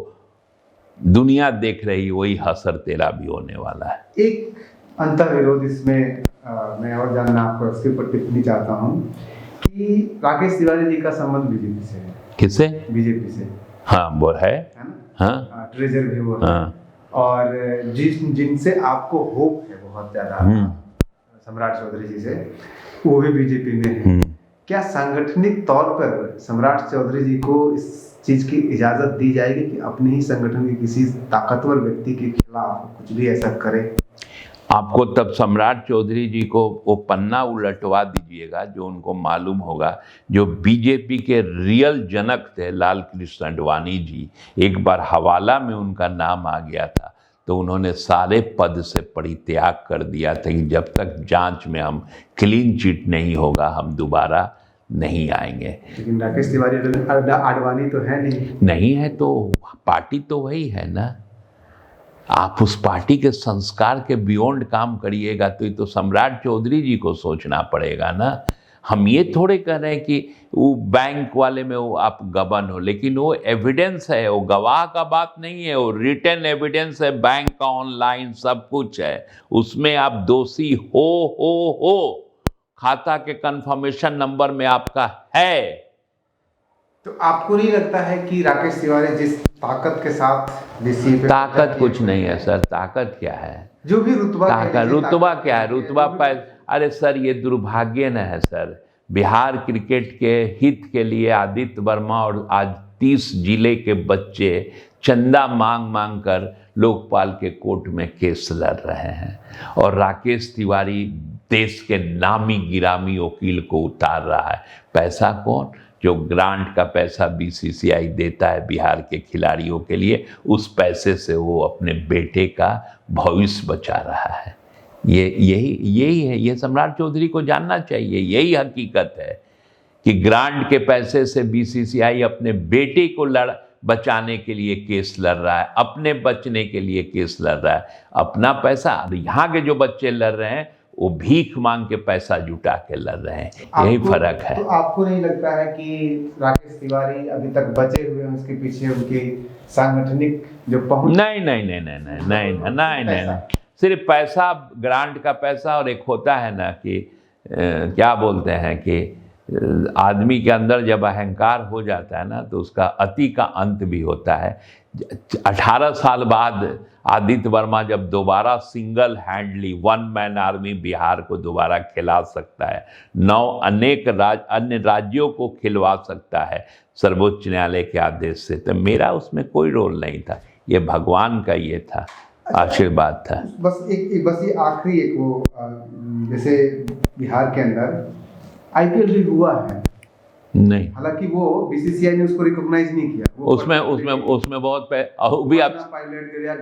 दुनिया देख रही, वही हसर तेरा भी होने वाला है। एक अंतर विरोध इसमें मैं और जानना आपको इसके ऊपर टिप्पणी चाहता हूँ कि राकेश तिवारी जी का संबंध बीजेपी से है। किससे? बीजेपी से। हाँ वो है ना? हाँ, ट्रेजर भी वो है। हाँ। और जिनसे आपको होप है बहुत ज्यादा, सम्राट चौधरी जी से, वो भी बीजेपी में है। क्या सांगठनिक तौर पर सम्राट चौधरी जी को इस चीज की इजाजत दी जाएगी कि अपने ही संगठन के किसी ताकतवर व्यक्ति के खिलाफ कुछ भी ऐसा करे? आपको तब सम्राट चौधरी जी को वो पन्ना उलटवा दीजिएगा जो उनको मालूम होगा। जो बीजेपी के रियल जनक थे लाल कृष्ण आडवाणी जी, एक बार हवाला में उनका नाम आ गया था तो उन्होंने सारे पद से परित्याग कर दिया था कि जब तक जांच में हम क्लीन चिट नहीं होगा हम दोबारा नहीं आएंगे। लेकिन राकेश तिवारी आडवाणी तो है नहीं है तो पार्टी तो वही है ना। आप उस पार्टी के संस्कार के बियॉन्ड काम करिएगा तो ये तो सम्राट चौधरी जी को सोचना पड़ेगा ना। हम ये थोड़े कह रहे हैं कि वो बैंक वाले में वो आप गबन हो, लेकिन वो एविडेंस है, वो गवाह का बात नहीं है, वो रिटन एविडेंस है, बैंक का ऑनलाइन सब कुछ है, उसमें आप दोषी हो खाता के कंफर्मेशन नंबर में आपका है। तो आपको नहीं लगता है कि राकेश तिवारी जिस ताकत के साथ बीसीए पे, ताकत कुछ नहीं है सर, ताकत क्या है? जो भी रुतबा, रुतबा क्या है? रुतबा अरे सर ये दुर्भाग्य न है सर। बिहार क्रिकेट के हित के लिए आदित्य वर्मा और आज 30 जिले के बच्चे चंदा मांग मांग कर लोकपाल के कोर्ट में केस लड़ रहे हैं और राकेश तिवारी देश के नामी गिरामी वकील को उतार रहा है। पैसा कौन? जो ग्रांट का पैसा बीसीसीआई देता है बिहार के खिलाड़ियों के लिए, उस पैसे से वो अपने बेटे का भविष्य बचा रहा है। यही है, ये सम्राट चौधरी को जानना चाहिए। यही हकीकत है कि ग्रांट के पैसे से बीसीसीआई अपने बेटे को बचाने के लिए केस लड़ रहा है, अपने बचने के लिए केस लड़ रहा है। अपना पैसा, यहाँ के जो बच्चे लड़ रहे हैं वो भीख मांग के पैसा जुटा के लड़ रहे हैं, यही फर्क है। तो आपको नहीं लगता है कि राकेश तिवारी अभी तक बचे हुए हैं, उसके पीछे उनकी सांगठनिक जो पहुंच? नहीं, सिर्फ पैसा, ग्रांट का पैसा, और एक होता है ना कि क्या बोलते हैं कि आदमी के अंदर जब अहंकार हो जाता है ना तो उसका अति का अंत भी होता है। 18 साल बाद आदित्य वर्मा जब दोबारा सिंगल हैंडली 1 मैन आर्मी बिहार को दोबारा खिला सकता है, 9 अनेक अन्य राज्यों को खिलवा सकता है सर्वोच्च न्यायालय के आदेश से, तो मेरा उसमें कोई रोल नहीं था, ये भगवान का ये था, आशीर्वाद था। बस ये आखिरी एक वो, जैसे बिहार के अंदर आईपीएल भी हुआ है नहीं, हालांकि वो बीसीसीआई ने उसको रिकॉग्नाइज नहीं किया। उसमें बहुत वो भी आप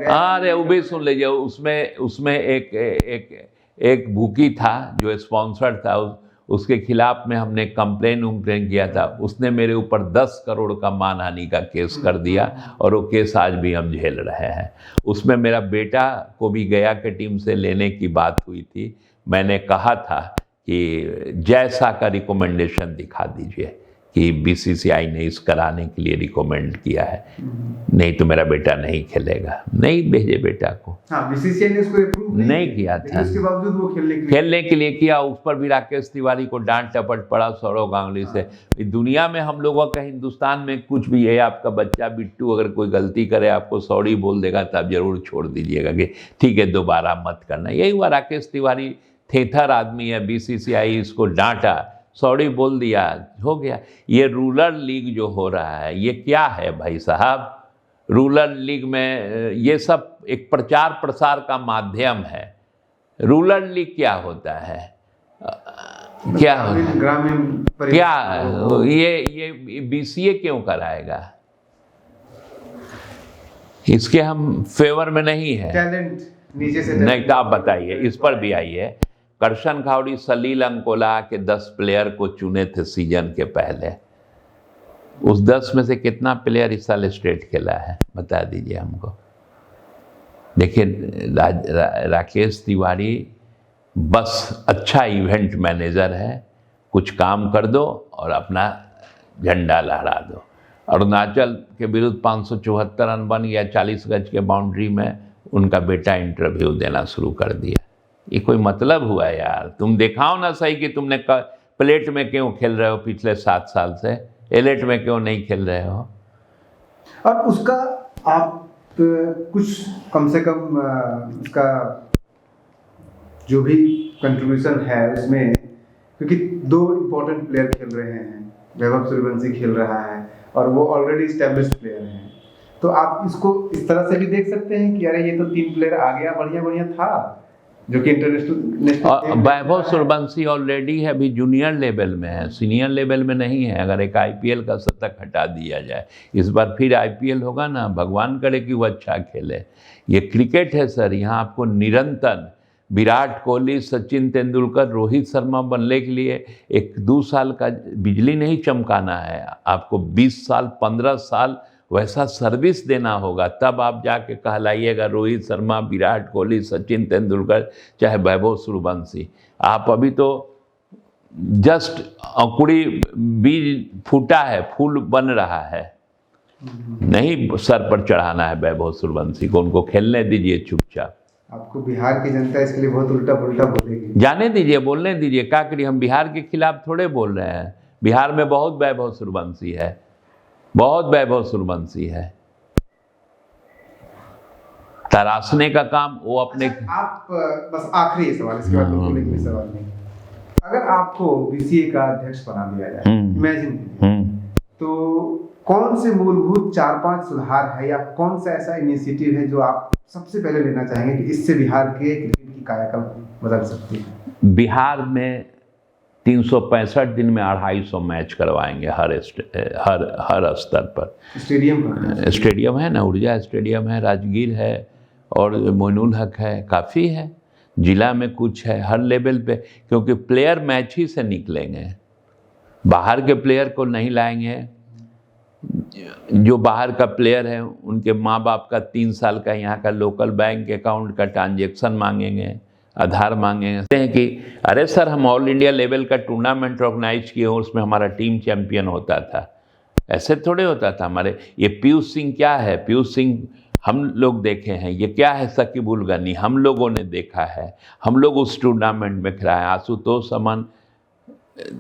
अरे वो भी सुन लीजिए, उसमें एक भूखी था जो स्पॉन्सर था, उसके खिलाफ में हमने कंप्लेन किया था। उसने मेरे ऊपर 10 करोड़ का मानहानि का केस कर दिया और वो केस आज भी हम झेल रहे हैं। उसमें मेरा बेटा को भी गया के टीम से लेने की बात हुई थी। मैंने कहा था कि जैसा का रिकमेंडेशन दिखा दीजिए कि बीसीसीआई ने इस कराने के लिए रिकमेंड किया है, नहीं तो मेरा बेटा नहीं खेलेगा। नहीं भेजे बेटा को। हाँ, बीसीसीआई ने उसको अप्रूव नहीं किया था, उसके बावजूद वो खेलने के लिए किया। उस पर भी राकेश तिवारी को डांट टपट पड़ा सौरव गांगुली से। दुनिया में हम लोगों का, हिंदुस्तान में कुछ भी है, आपका बच्चा बिट्टू अगर कोई गलती करे आपको सॉरी बोल देगा तो आप जरूर छोड़ दीजिएगा कि ठीक है दोबारा मत करना। यही हुआ, राकेश तिवारी थेथर आदमी है, बीसीसीआई इसको डांटा, सॉरी बोल दिया, हो गया। ये रूरल लीग जो हो रहा है ये क्या है भाई साहब? रूरल लीग में ये सब एक प्रचार प्रसार का माध्यम है। रूरल लीग क्या होता है? क्या ग्रामीण क्या ये बीसीए क्यों कराएगा? इसके हम फेवर में नहीं है। टैलेंट नीचे से नहीं तो आप बताइए, इस पर भी आइए। करशन खावड़ी सलील अंकोला के 10 प्लेयर को चुने थे सीजन के पहले, उस 10 में से कितना प्लेयर इस साल स्टेट खेला है बता दीजिए हमको। देखिए राकेश तिवारी बस अच्छा इवेंट मैनेजर है, कुछ काम कर दो और अपना झंडा लहरा दो। अरुणाचल के विरुद्ध 574 रन बन गया 40 गज के बाउंड्री में, उनका बेटा इंटरव्यू देना शुरू कर दिया। ये कोई मतलब हुआ यार? तुम दिखाओ ना सही कि तुमने प्लेट में क्यों खेल रहे हो पिछले 7 साल से, एलेट में क्यों नहीं खेल रहे हो। और उसका आप तो कुछ कम से कम उसका जो भी कंट्रीब्यूशन है उसमें, क्योंकि 2 इम्पोर्टेंट प्लेयर खेल रहे हैं, वैभव सूर्यवंशी खेल रहा है और वो ऑलरेडी स्टैब्लिश्ड प्लेयर हैं, तो आप इसको इस तरह से भी देख सकते हैं कि अरे ये तो 3 प्लेयर आ गया, बढ़िया बढ़िया था, जो कि इंटरनेशनल। वैभव सूर्यवंशी ऑलरेडी है, अभी जूनियर लेवल में है, सीनियर लेवल में नहीं है। अगर एक आईपीएल का शतक हटा दिया जाए, इस बार फिर आईपीएल होगा ना, भगवान करे कि वो अच्छा खेले। ये क्रिकेट है सर, यहाँ आपको निरंतर विराट कोहली, सचिन तेंदुलकर, रोहित शर्मा बनने के लिए 1-2 साल का बिजली नहीं चमकाना है, आपको 20 साल 15 साल वैसा सर्विस देना होगा, तब आप जाके कहलाइएगा रोहित शर्मा, विराट कोहली, सचिन तेंदुलकर, चाहे वैभव सूर्यवंशी। आप अभी तो जस्ट अंकुरी बीज फूटा है, फूल बन रहा है, नहीं सर पर चढ़ाना है वैभव सूर्यवंशी को, उनको खेलने दीजिए चुपचाप। आपको बिहार की जनता इसके लिए बहुत उल्टा पुल्टा बोलेगी। जाने दीजिए, बोलने दीजिए, क्या करिए, हम बिहार के खिलाफ थोड़े बोल रहे हैं। बिहार में बहुत वैभव सूर्यवंशी है, बहुत वैभव सूर्यवंशी है। तराशने का काम वो अपने। आप बस आखिरी सवाल, इसके बाद कोई सवाल नहीं। अगर आपको बीसीए का अध्यक्ष बना दिया जाए, इमेजिन, तो कौन से मूलभूत 4-5 सुधार है या कौन सा ऐसा इनिशिएटिव है जो आप सबसे पहले लेना चाहेंगे कि इससे बिहार के क्रिकेट की कायाकल्प बदल सकती है? बिहार में 365 दिन में 250 मैच करवाएंगे हर स्तर पर। स्टेडियम है ना, ऊर्जा स्टेडियम है, राजगीर है और मोइनुल हक है, काफ़ी है। जिला में कुछ है, हर लेवल पे, क्योंकि प्लेयर मैच ही से निकलेंगे, बाहर के प्लेयर को नहीं लाएंगे। जो बाहर का प्लेयर है उनके माँ बाप का 3 साल का यहाँ का लोकल बैंक अकाउंट का ट्रांजैक्शन मांगेंगे, आधार मांगेंगे हैं कि अरे सर हम ऑल इंडिया लेवल का टूर्नामेंट ऑर्गेनाइज किए, उसमें हमारा टीम चैंपियन होता था। ऐसे थोड़े होता था हमारे। ये पीयूष सिंह क्या है, पीयूष सिंह हम लोग देखे हैं, ये क्या है शकीबुल गनी हम लोगों ने देखा है, हम लोग उस टूर्नामेंट में खेला है। आशुतोष अमन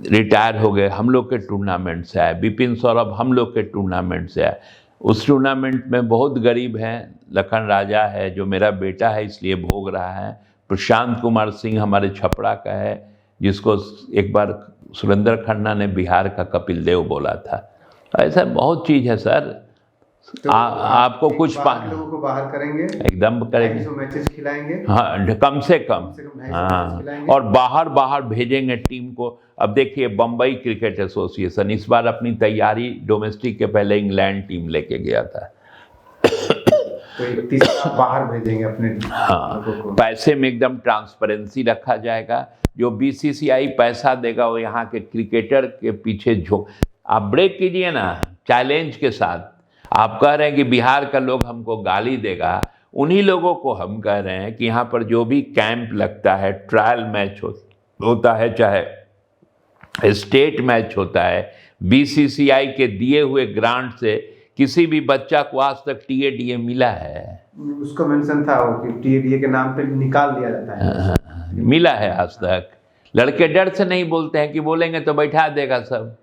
रिटायर हो गए, हम लोग के टूर्नामेंट से आए। बिपिन सौरभ हम लोग के टूर्नामेंट से आए। उस टूर्नामेंट में बहुत गरीब हैं, लखन राजा है जो मेरा बेटा है इसलिए भोग रहा है। प्रशांत कुमार सिंह हमारे छपरा का है, जिसको एक बार सुरेंद्र खन्ना ने बिहार का कपिल देव बोला था। ऐसा बहुत चीज़ है सर। तो आपको कुछ लोगों को बाहर करेंगे, एकदम करेंगे, 250 मैचेस खिलाएंगे, हाँ कम से कम हाँ, और बाहर भेजेंगे टीम को। अब देखिए बम्बई क्रिकेट एसोसिएशन इस बार अपनी तैयारी डोमेस्टिक के पहले इंग्लैंड टीम लेके गया था। तो तीसरा बाहर भेजेंगे अपने। हाँ, पैसे में एकदम ट्रांसपेरेंसी रखा जाएगा। जो बीसीसीआई पैसा देगा वो यहाँ के क्रिकेटर के पीछे झोंक। आप ब्रेक कीजिए ना चैलेंज के साथ। आप कह रहे हैं कि बिहार का लोग हमको गाली देगा, उन्हीं लोगों को हम कह रहे हैं कि यहाँ पर जो भी कैंप लगता है, ट्रायल मैच होता है, चाहे स्टेट मैच होता है, बीसीसीआई के दिए हुए ग्रांट से किसी भी बच्चा को आज तक टीएडीए मिला है? उसका मेंशन था कि टीएडीए के नाम पे निकाल दिया जाता है। मिला है आज तक? लड़के डर से नहीं बोलते हैं कि बोलेंगे तो बैठा देगा सब।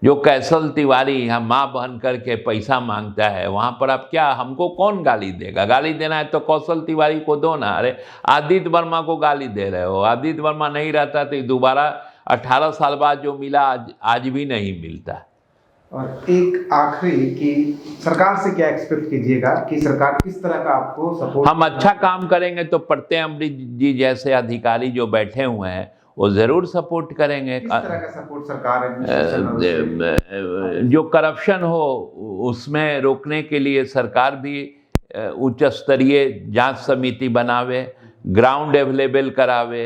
जो कैसल तिवारी यहाँ माँ बहन करके पैसा मांगता है, वहाँ पर आप क्या, हमको कौन गाली देगा? गाली देना है तो कौशल तिवारी को दो ना। अरे आदित्य वर्मा को गाली दे रहे हो, आदित्य वर्मा नहीं रहता तो दोबारा 18 साल बाद जो मिला आज भी नहीं मिलता। और एक आखिरी कि सरकार से क्या एक्सपेक्ट कीजिएगा कि सरकार किस तरह का आपको सपोर्ट? हम अच्छा काम करेंगे तो प्रत्यय अमृत जी जैसे अधिकारी जो बैठे हुए हैं वो जरूर सपोर्ट करेंगे। किस तरह का सपोर्ट सरकार जो करप्शन हो उसमें रोकने के लिए सरकार भी उच्च स्तरीय जांच समिति बनावे, ग्राउंड अवेलेबल करावे,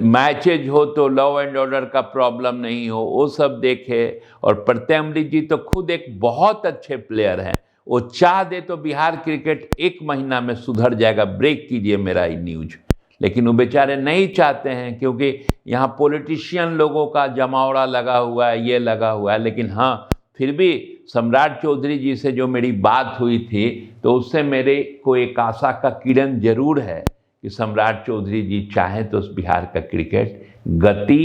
मैचेज हो तो लॉ एंड ऑर्डर का प्रॉब्लम नहीं हो, वो सब देखे। और प्रत्यय अमृत जी तो खुद एक बहुत अच्छे प्लेयर हैं, वो चाह दे तो बिहार क्रिकेट 1 महीना में सुधर जाएगा। ब्रेक कीजिए मेरा ये न्यूज। लेकिन वो बेचारे नहीं चाहते हैं क्योंकि यहाँ पॉलिटिशियन लोगों का जमावड़ा लगा हुआ है, ये लगा हुआ है। लेकिन हाँ, फिर भी सम्राट चौधरी जी से जो मेरी बात हुई थी तो उससे मेरे को एक आशा का किरण जरूर है कि सम्राट चौधरी जी चाहें तो बिहार का क्रिकेट गति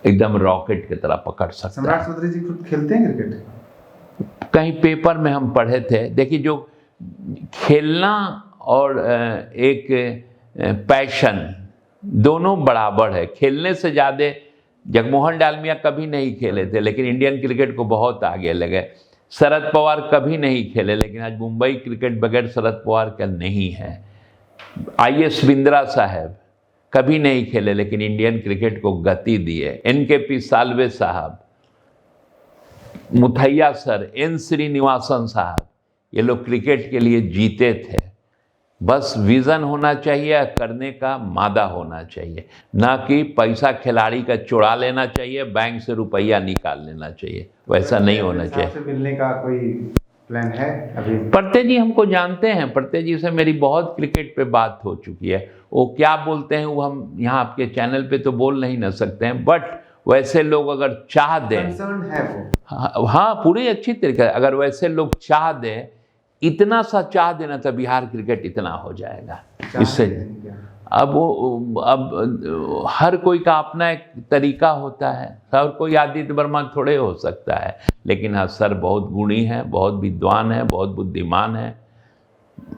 एकदम रॉकेट की तरह पकड़ सकता है। सम्राट चौधरी जी खुद खेलते हैं क्रिकेट? कहीं पेपर में हम पढ़े थे, देखिए जो खेलना और एक पैशन दोनों बराबर है। खेलने से ज़्यादा जगमोहन डालमिया कभी नहीं खेले थे, लेकिन इंडियन क्रिकेट को बहुत आगे ले गए। शरद पवार कभी नहीं खेले, लेकिन आज मुंबई क्रिकेट बगैर शरद पवार का नहीं है। IS बिंद्रा साहब कभी नहीं खेले, लेकिन इंडियन क्रिकेट को गति दिए। NKP साल्वे साहब, मुथैया सर, N श्रीनिवासन साहब, ये लोग क्रिकेट के लिए जीते थे। बस विज़न होना चाहिए, करने का मादा होना चाहिए, ना कि पैसा खिलाड़ी का चुरा लेना चाहिए, बैंक से रुपया निकाल लेना चाहिए, वैसा नहीं होना चाहिए। से मिलने का कोई प्लान है अभी? पर्ते जी हमको जानते हैं, पर्ते जी से मेरी बहुत क्रिकेट पे बात हो चुकी है। वो क्या बोलते हैं वो हम यहाँ आपके चैनल पे तो बोल नहीं ना सकते हैं, बट वैसे लोग अगर चाह दें, कंसर्न है वो। हाँ पूरी अच्छी तरीके, अगर वैसे लोग चाह दें, इतना सा चाह देना तो बिहार क्रिकेट इतना हो जाएगा। इससे अब हर कोई का अपना एक तरीका होता है, हर कोई आदित्य वर्मा थोड़े हो सकता है, लेकिन हाँ सर बहुत गुणी है, बहुत विद्वान है, बहुत बुद्धिमान है।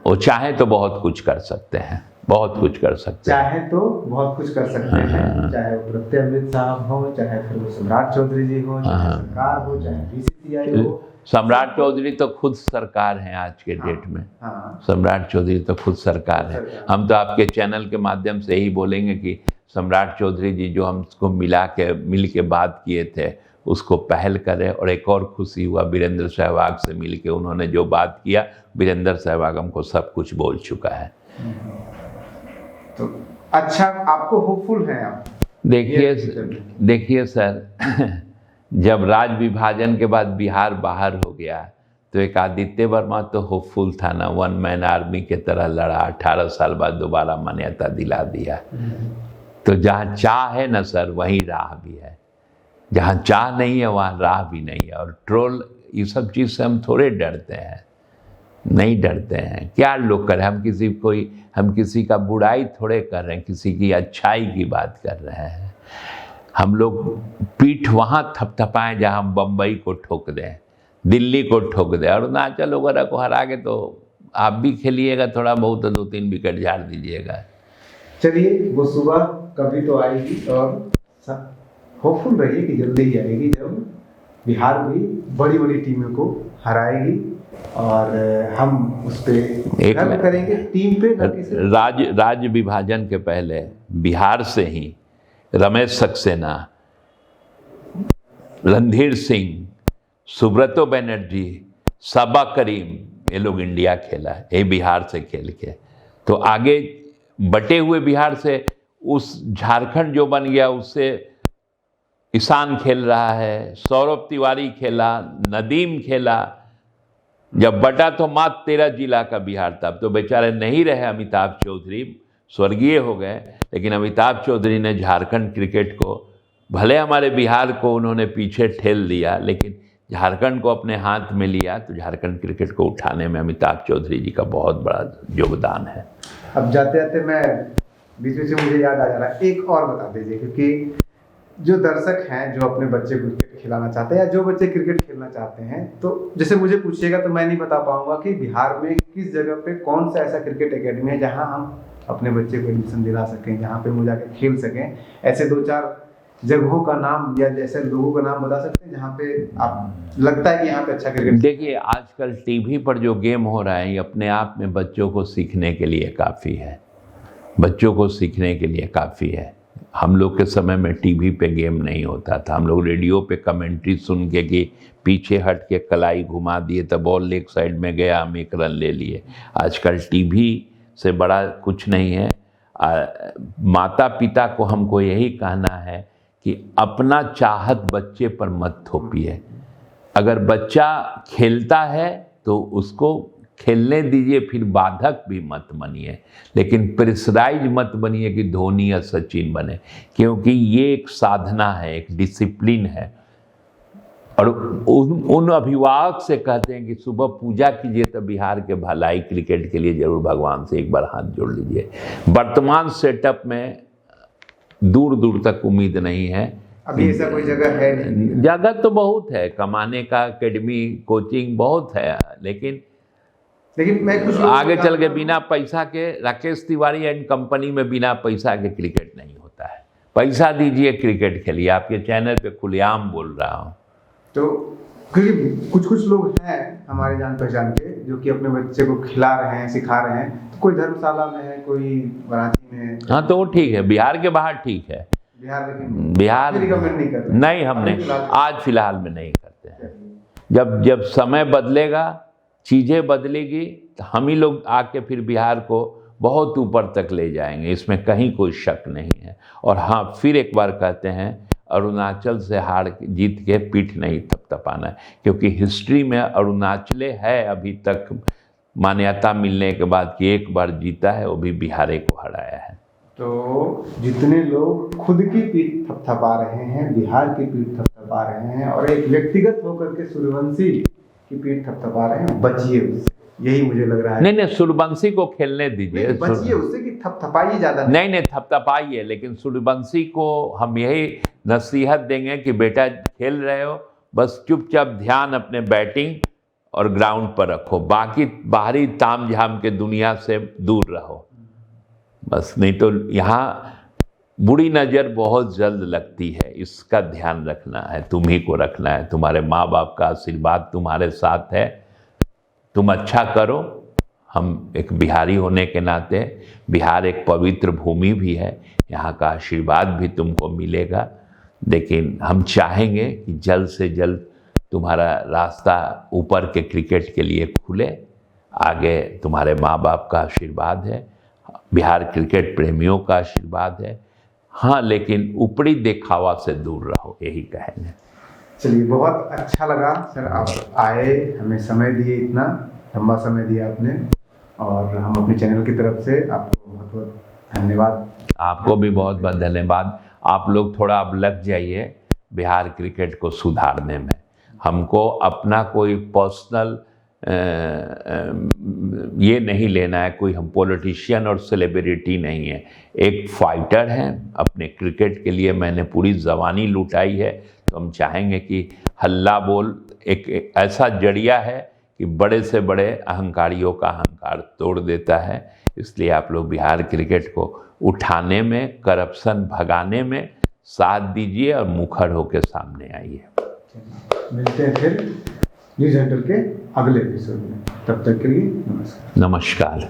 वो चाहे तो बहुत कुछ कर सकते हैं, बहुत कुछ कर सकते हैं। चाहे तो बहुत कुछ कर सकते हैं, चाहे वो प्रत्यय साहब हो, चाहे फिर वो सम्राट चौधरी जी हो, चाहे सरकार हो, चाहे BCCI हो। सम्राट चौधरी तो खुद सरकार हैं आज के डेट में। सम्राट चौधरी तो खुद सरकार है। हम तो आपके चैनल के माध्यम से यही बोलेंगे कि सम्राट चौधरी जी जो हमको मिल के बात किए थे उसको पहल करें। और एक और खुशी हुआ, वीरेंद्र सहवाग से मिल के उन्होंने जो बात किया, वीरेंद्र सहवाग हमको सब कुछ बोल चुका है। तो अच्छा, आपको होपफुल हैं आप? देखिए सर, जब राज विभाजन के बाद बिहार बाहर हो गया तो एक आदित्य वर्मा तो होपफुल था ना, 1 मैन आर्मी के तरह लड़ा, 18 साल बाद दोबारा मान्यता दिला दिया। तो जहाँ चाह है ना सर, वहीं राह भी है, जहाँ चाह नहीं है वहाँ राह भी नहीं है। और ट्रोल ये सब चीज़ से हम थोड़े डरते हैं, नहीं डरते हैं। क्या लोग करें, हम किसी का बुराई थोड़े कर रहे हैं, किसी की अच्छाई की बात कर रहे हैं। हम लोग पीठ वहाँ थपथपाएं जहाँ हम बम्बई को ठोक दें, दिल्ली को ठोक दें। अरुणाचल वगैरह को हरा के तो आप भी खेलिएगा थोड़ा बहुत, तो 2-3 विकेट झाड़ दीजिएगा। चलिए, वो सुबह कभी तो आएगी, और होपफुल रहिए कि जल्दी ही आएगी, जब बिहार भी बड़ी बड़ी टीमों को हराएगी और हम उस पर गर्व करेंगे, टीम पे। राज्य विभाजन के पहले बिहार से ही रमेश सक्सेना, रणधीर सिंह, सुब्रतो बनर्जी, सबा करीम, ये लोग इंडिया खेला है, ये बिहार से खेल के। तो आगे बटे हुए बिहार से उस झारखंड जो बन गया, उससे ईशान खेल रहा है, सौरभ तिवारी खेला, नदीम खेला। जब बटा तो मात्र 13 जिला का बिहार था। अब तो बेचारे नहीं रहे अमिताभ चौधरी, स्वर्गीय हो गए, लेकिन अमिताभ चौधरी ने झारखंड क्रिकेट को, भले हमारे बिहार को उन्होंने पीछे ठेल दिया, लेकिन झारखंड को अपने हाथ में लिया। तो झारखंड क्रिकेट को उठाने में अमिताभ चौधरी जी का बहुत बड़ा योगदान है। अब जाते जाते मैं बीच में से मुझे याद आ जा रहा है, एक और बता दीजिए, क्योंकि जो दर्शक हैं जो अपने बच्चे को क्रिकेट खिलाना चाहते हैं या जो बच्चे क्रिकेट खेलना चाहते हैं, तो जैसे मुझे पूछिएगा तो मैं नहीं बता पाऊंगा कि बिहार में किस जगह पे कौन सा ऐसा क्रिकेट एकेडमी है जहां हम अपने बच्चे को एडमिशन दिला सकें, जहाँ पे वो जाकर खेल सकें। ऐसे 2-4 जगहों का नाम या जैसे लोगों का नाम बता सकते हैं जहाँ पे आप लगता है कि यहाँ पे अच्छा क्रिकेट? देखिए, आजकल टीवी पर जो गेम हो रहा है, ये अपने आप में बच्चों को सीखने के लिए काफ़ी है, बच्चों को सीखने के लिए काफ़ी है। हम लोग के समय में टीवी पे गेम नहीं होता था, हम लोग रेडियो पे कमेंट्री सुन के कि पीछे हट के कलाई घुमा दिए तो बॉल लेग साइड में गया, हम 1 रन ले लिए। आजकल टीवी से बड़ा कुछ नहीं है। माता पिता को हमको यही कहना है कि अपना चाहत बच्चे पर मत थोपिए। अगर बच्चा खेलता है तो उसको खेलने दीजिए, फिर बाधक भी मत बनिए, लेकिन प्रेशराइज मत बनिए कि धोनी या सचिन बने, क्योंकि ये एक साधना है, एक डिसिप्लिन है। और उन अभिभावक से कहते हैं कि सुबह पूजा कीजिए तो बिहार के भलाई क्रिकेट के लिए जरूर भगवान से एक बार हाथ जोड़ लीजिए। वर्तमान सेटअप में दूर दूर तक उम्मीद नहीं है अभी ऐसा कोई जगह है नहीं? जगह तो बहुत है, कमाने का एकेडमी कोचिंग बहुत है, लेकिन मैं कुछ लोगों आगे को चल के जानता हूं- बिना पैसा के राकेश तिवारी एंड कंपनी में बिना पैसा के क्रिकेट नहीं होता है। पैसा दीजिए, क्रिकेट खेलिए। आपके चैनल पे खुलेआम बोल रहा हूँ। तो क्योंकि कुछ लोग हैं हमारे जान पहचान के जो कि अपने बच्चे को खिला रहे हैं, सिखा रहे हैं। तो कोई धर्मशाला में है, कोई वाराणसी में है। हाँ, तो वो ठीक है, बिहार के बाहर ठीक है। बिहार लेकिन बिहार रिकमेंड नहीं करते। नहीं, हमने आज फिलहाल में नहीं करते हैं। जब समय बदलेगा, चीज़ें बदलेगी, तो हम ही लोग आके फिर बिहार को बहुत ऊपर तक ले जाएंगे, इसमें कहीं कोई शक नहीं है। और हाँ, फिर एक बार कहते हैं, अरुणाचल से जीत के पीठ नहीं थपथपाना है, क्योंकि हिस्ट्री में अरुणाचले है अभी तक मान्यता मिलने के बाद कि एक बार जीता है, वो भी बिहार को हराया है। तो जितने लोग खुद की पीठ थपथपा रहे हैं, बिहार की पीठ थपथपा रहे हैं, और एक व्यक्तिगत होकर के सूर्यवंशी की पीठ थपथपा रहे हैं, बचिए उससे। यही मुझे लग रहा है। नहीं, सूर्यवंशी को खेलने दीजिए, बचिए उससे कि थपथपाइए ज्यादा नहीं थपथपाइए, लेकिन सूर्यवंशी को हम यही नसीहत देंगे कि बेटा खेल रहे हो, बस चुपचाप ध्यान अपने बैटिंग और ग्राउंड पर रखो, बाकी बाहरी ताम झाम के दुनिया से दूर रहो बस। नहीं तो यहाँ बुरी नज़र बहुत जल्द लगती है, इसका ध्यान रखना है, तुम ही को रखना है। तुम्हारे माँ बाप का आशीर्वाद तुम्हारे साथ है, तुम अच्छा करो। हम एक बिहारी होने के नाते, बिहार एक पवित्र भूमि भी है, यहाँ का आशीर्वाद भी तुमको मिलेगा। लेकिन हम चाहेंगे कि जल्द से जल्द तुम्हारा रास्ता ऊपर के क्रिकेट के लिए खुले। आगे तुम्हारे माँ बाप का आशीर्वाद है, बिहार क्रिकेट प्रेमियों का आशीर्वाद है। हाँ, लेकिन ऊपरी दिखावा से दूर रहो, यही कहेंगे। चलिए, बहुत अच्छा लगा सर, आप आए, हमें समय दिए, इतना लंबा समय दिया आपने, और हम अपने चैनल की तरफ से आपको बहुत बहुत धन्यवाद। आपको भी बहुत बहुत धन्यवाद। आप लोग थोड़ा अब लग जाइए बिहार क्रिकेट को सुधारने में। हमको अपना कोई पर्सनल ये नहीं लेना है, कोई हम पॉलिटिशियन और सेलिब्रिटी नहीं है, एक फाइटर हैं। अपने क्रिकेट के लिए मैंने पूरी जवानी लुटाई है, तो हम चाहेंगे कि हल्ला बोल एक ऐसा जरिया है कि बड़े से बड़े अहंकारियों का अहंकार तोड़ देता है। इसलिए आप लोग बिहार क्रिकेट को उठाने में, करप्शन भगाने में साथ दीजिए और मुखर होकर सामने आइए। मिलते हैं फिर न्यूज़ हंटर के अगले एपिसोड में, तब तक के लिए नमस्कार। नमस्कार।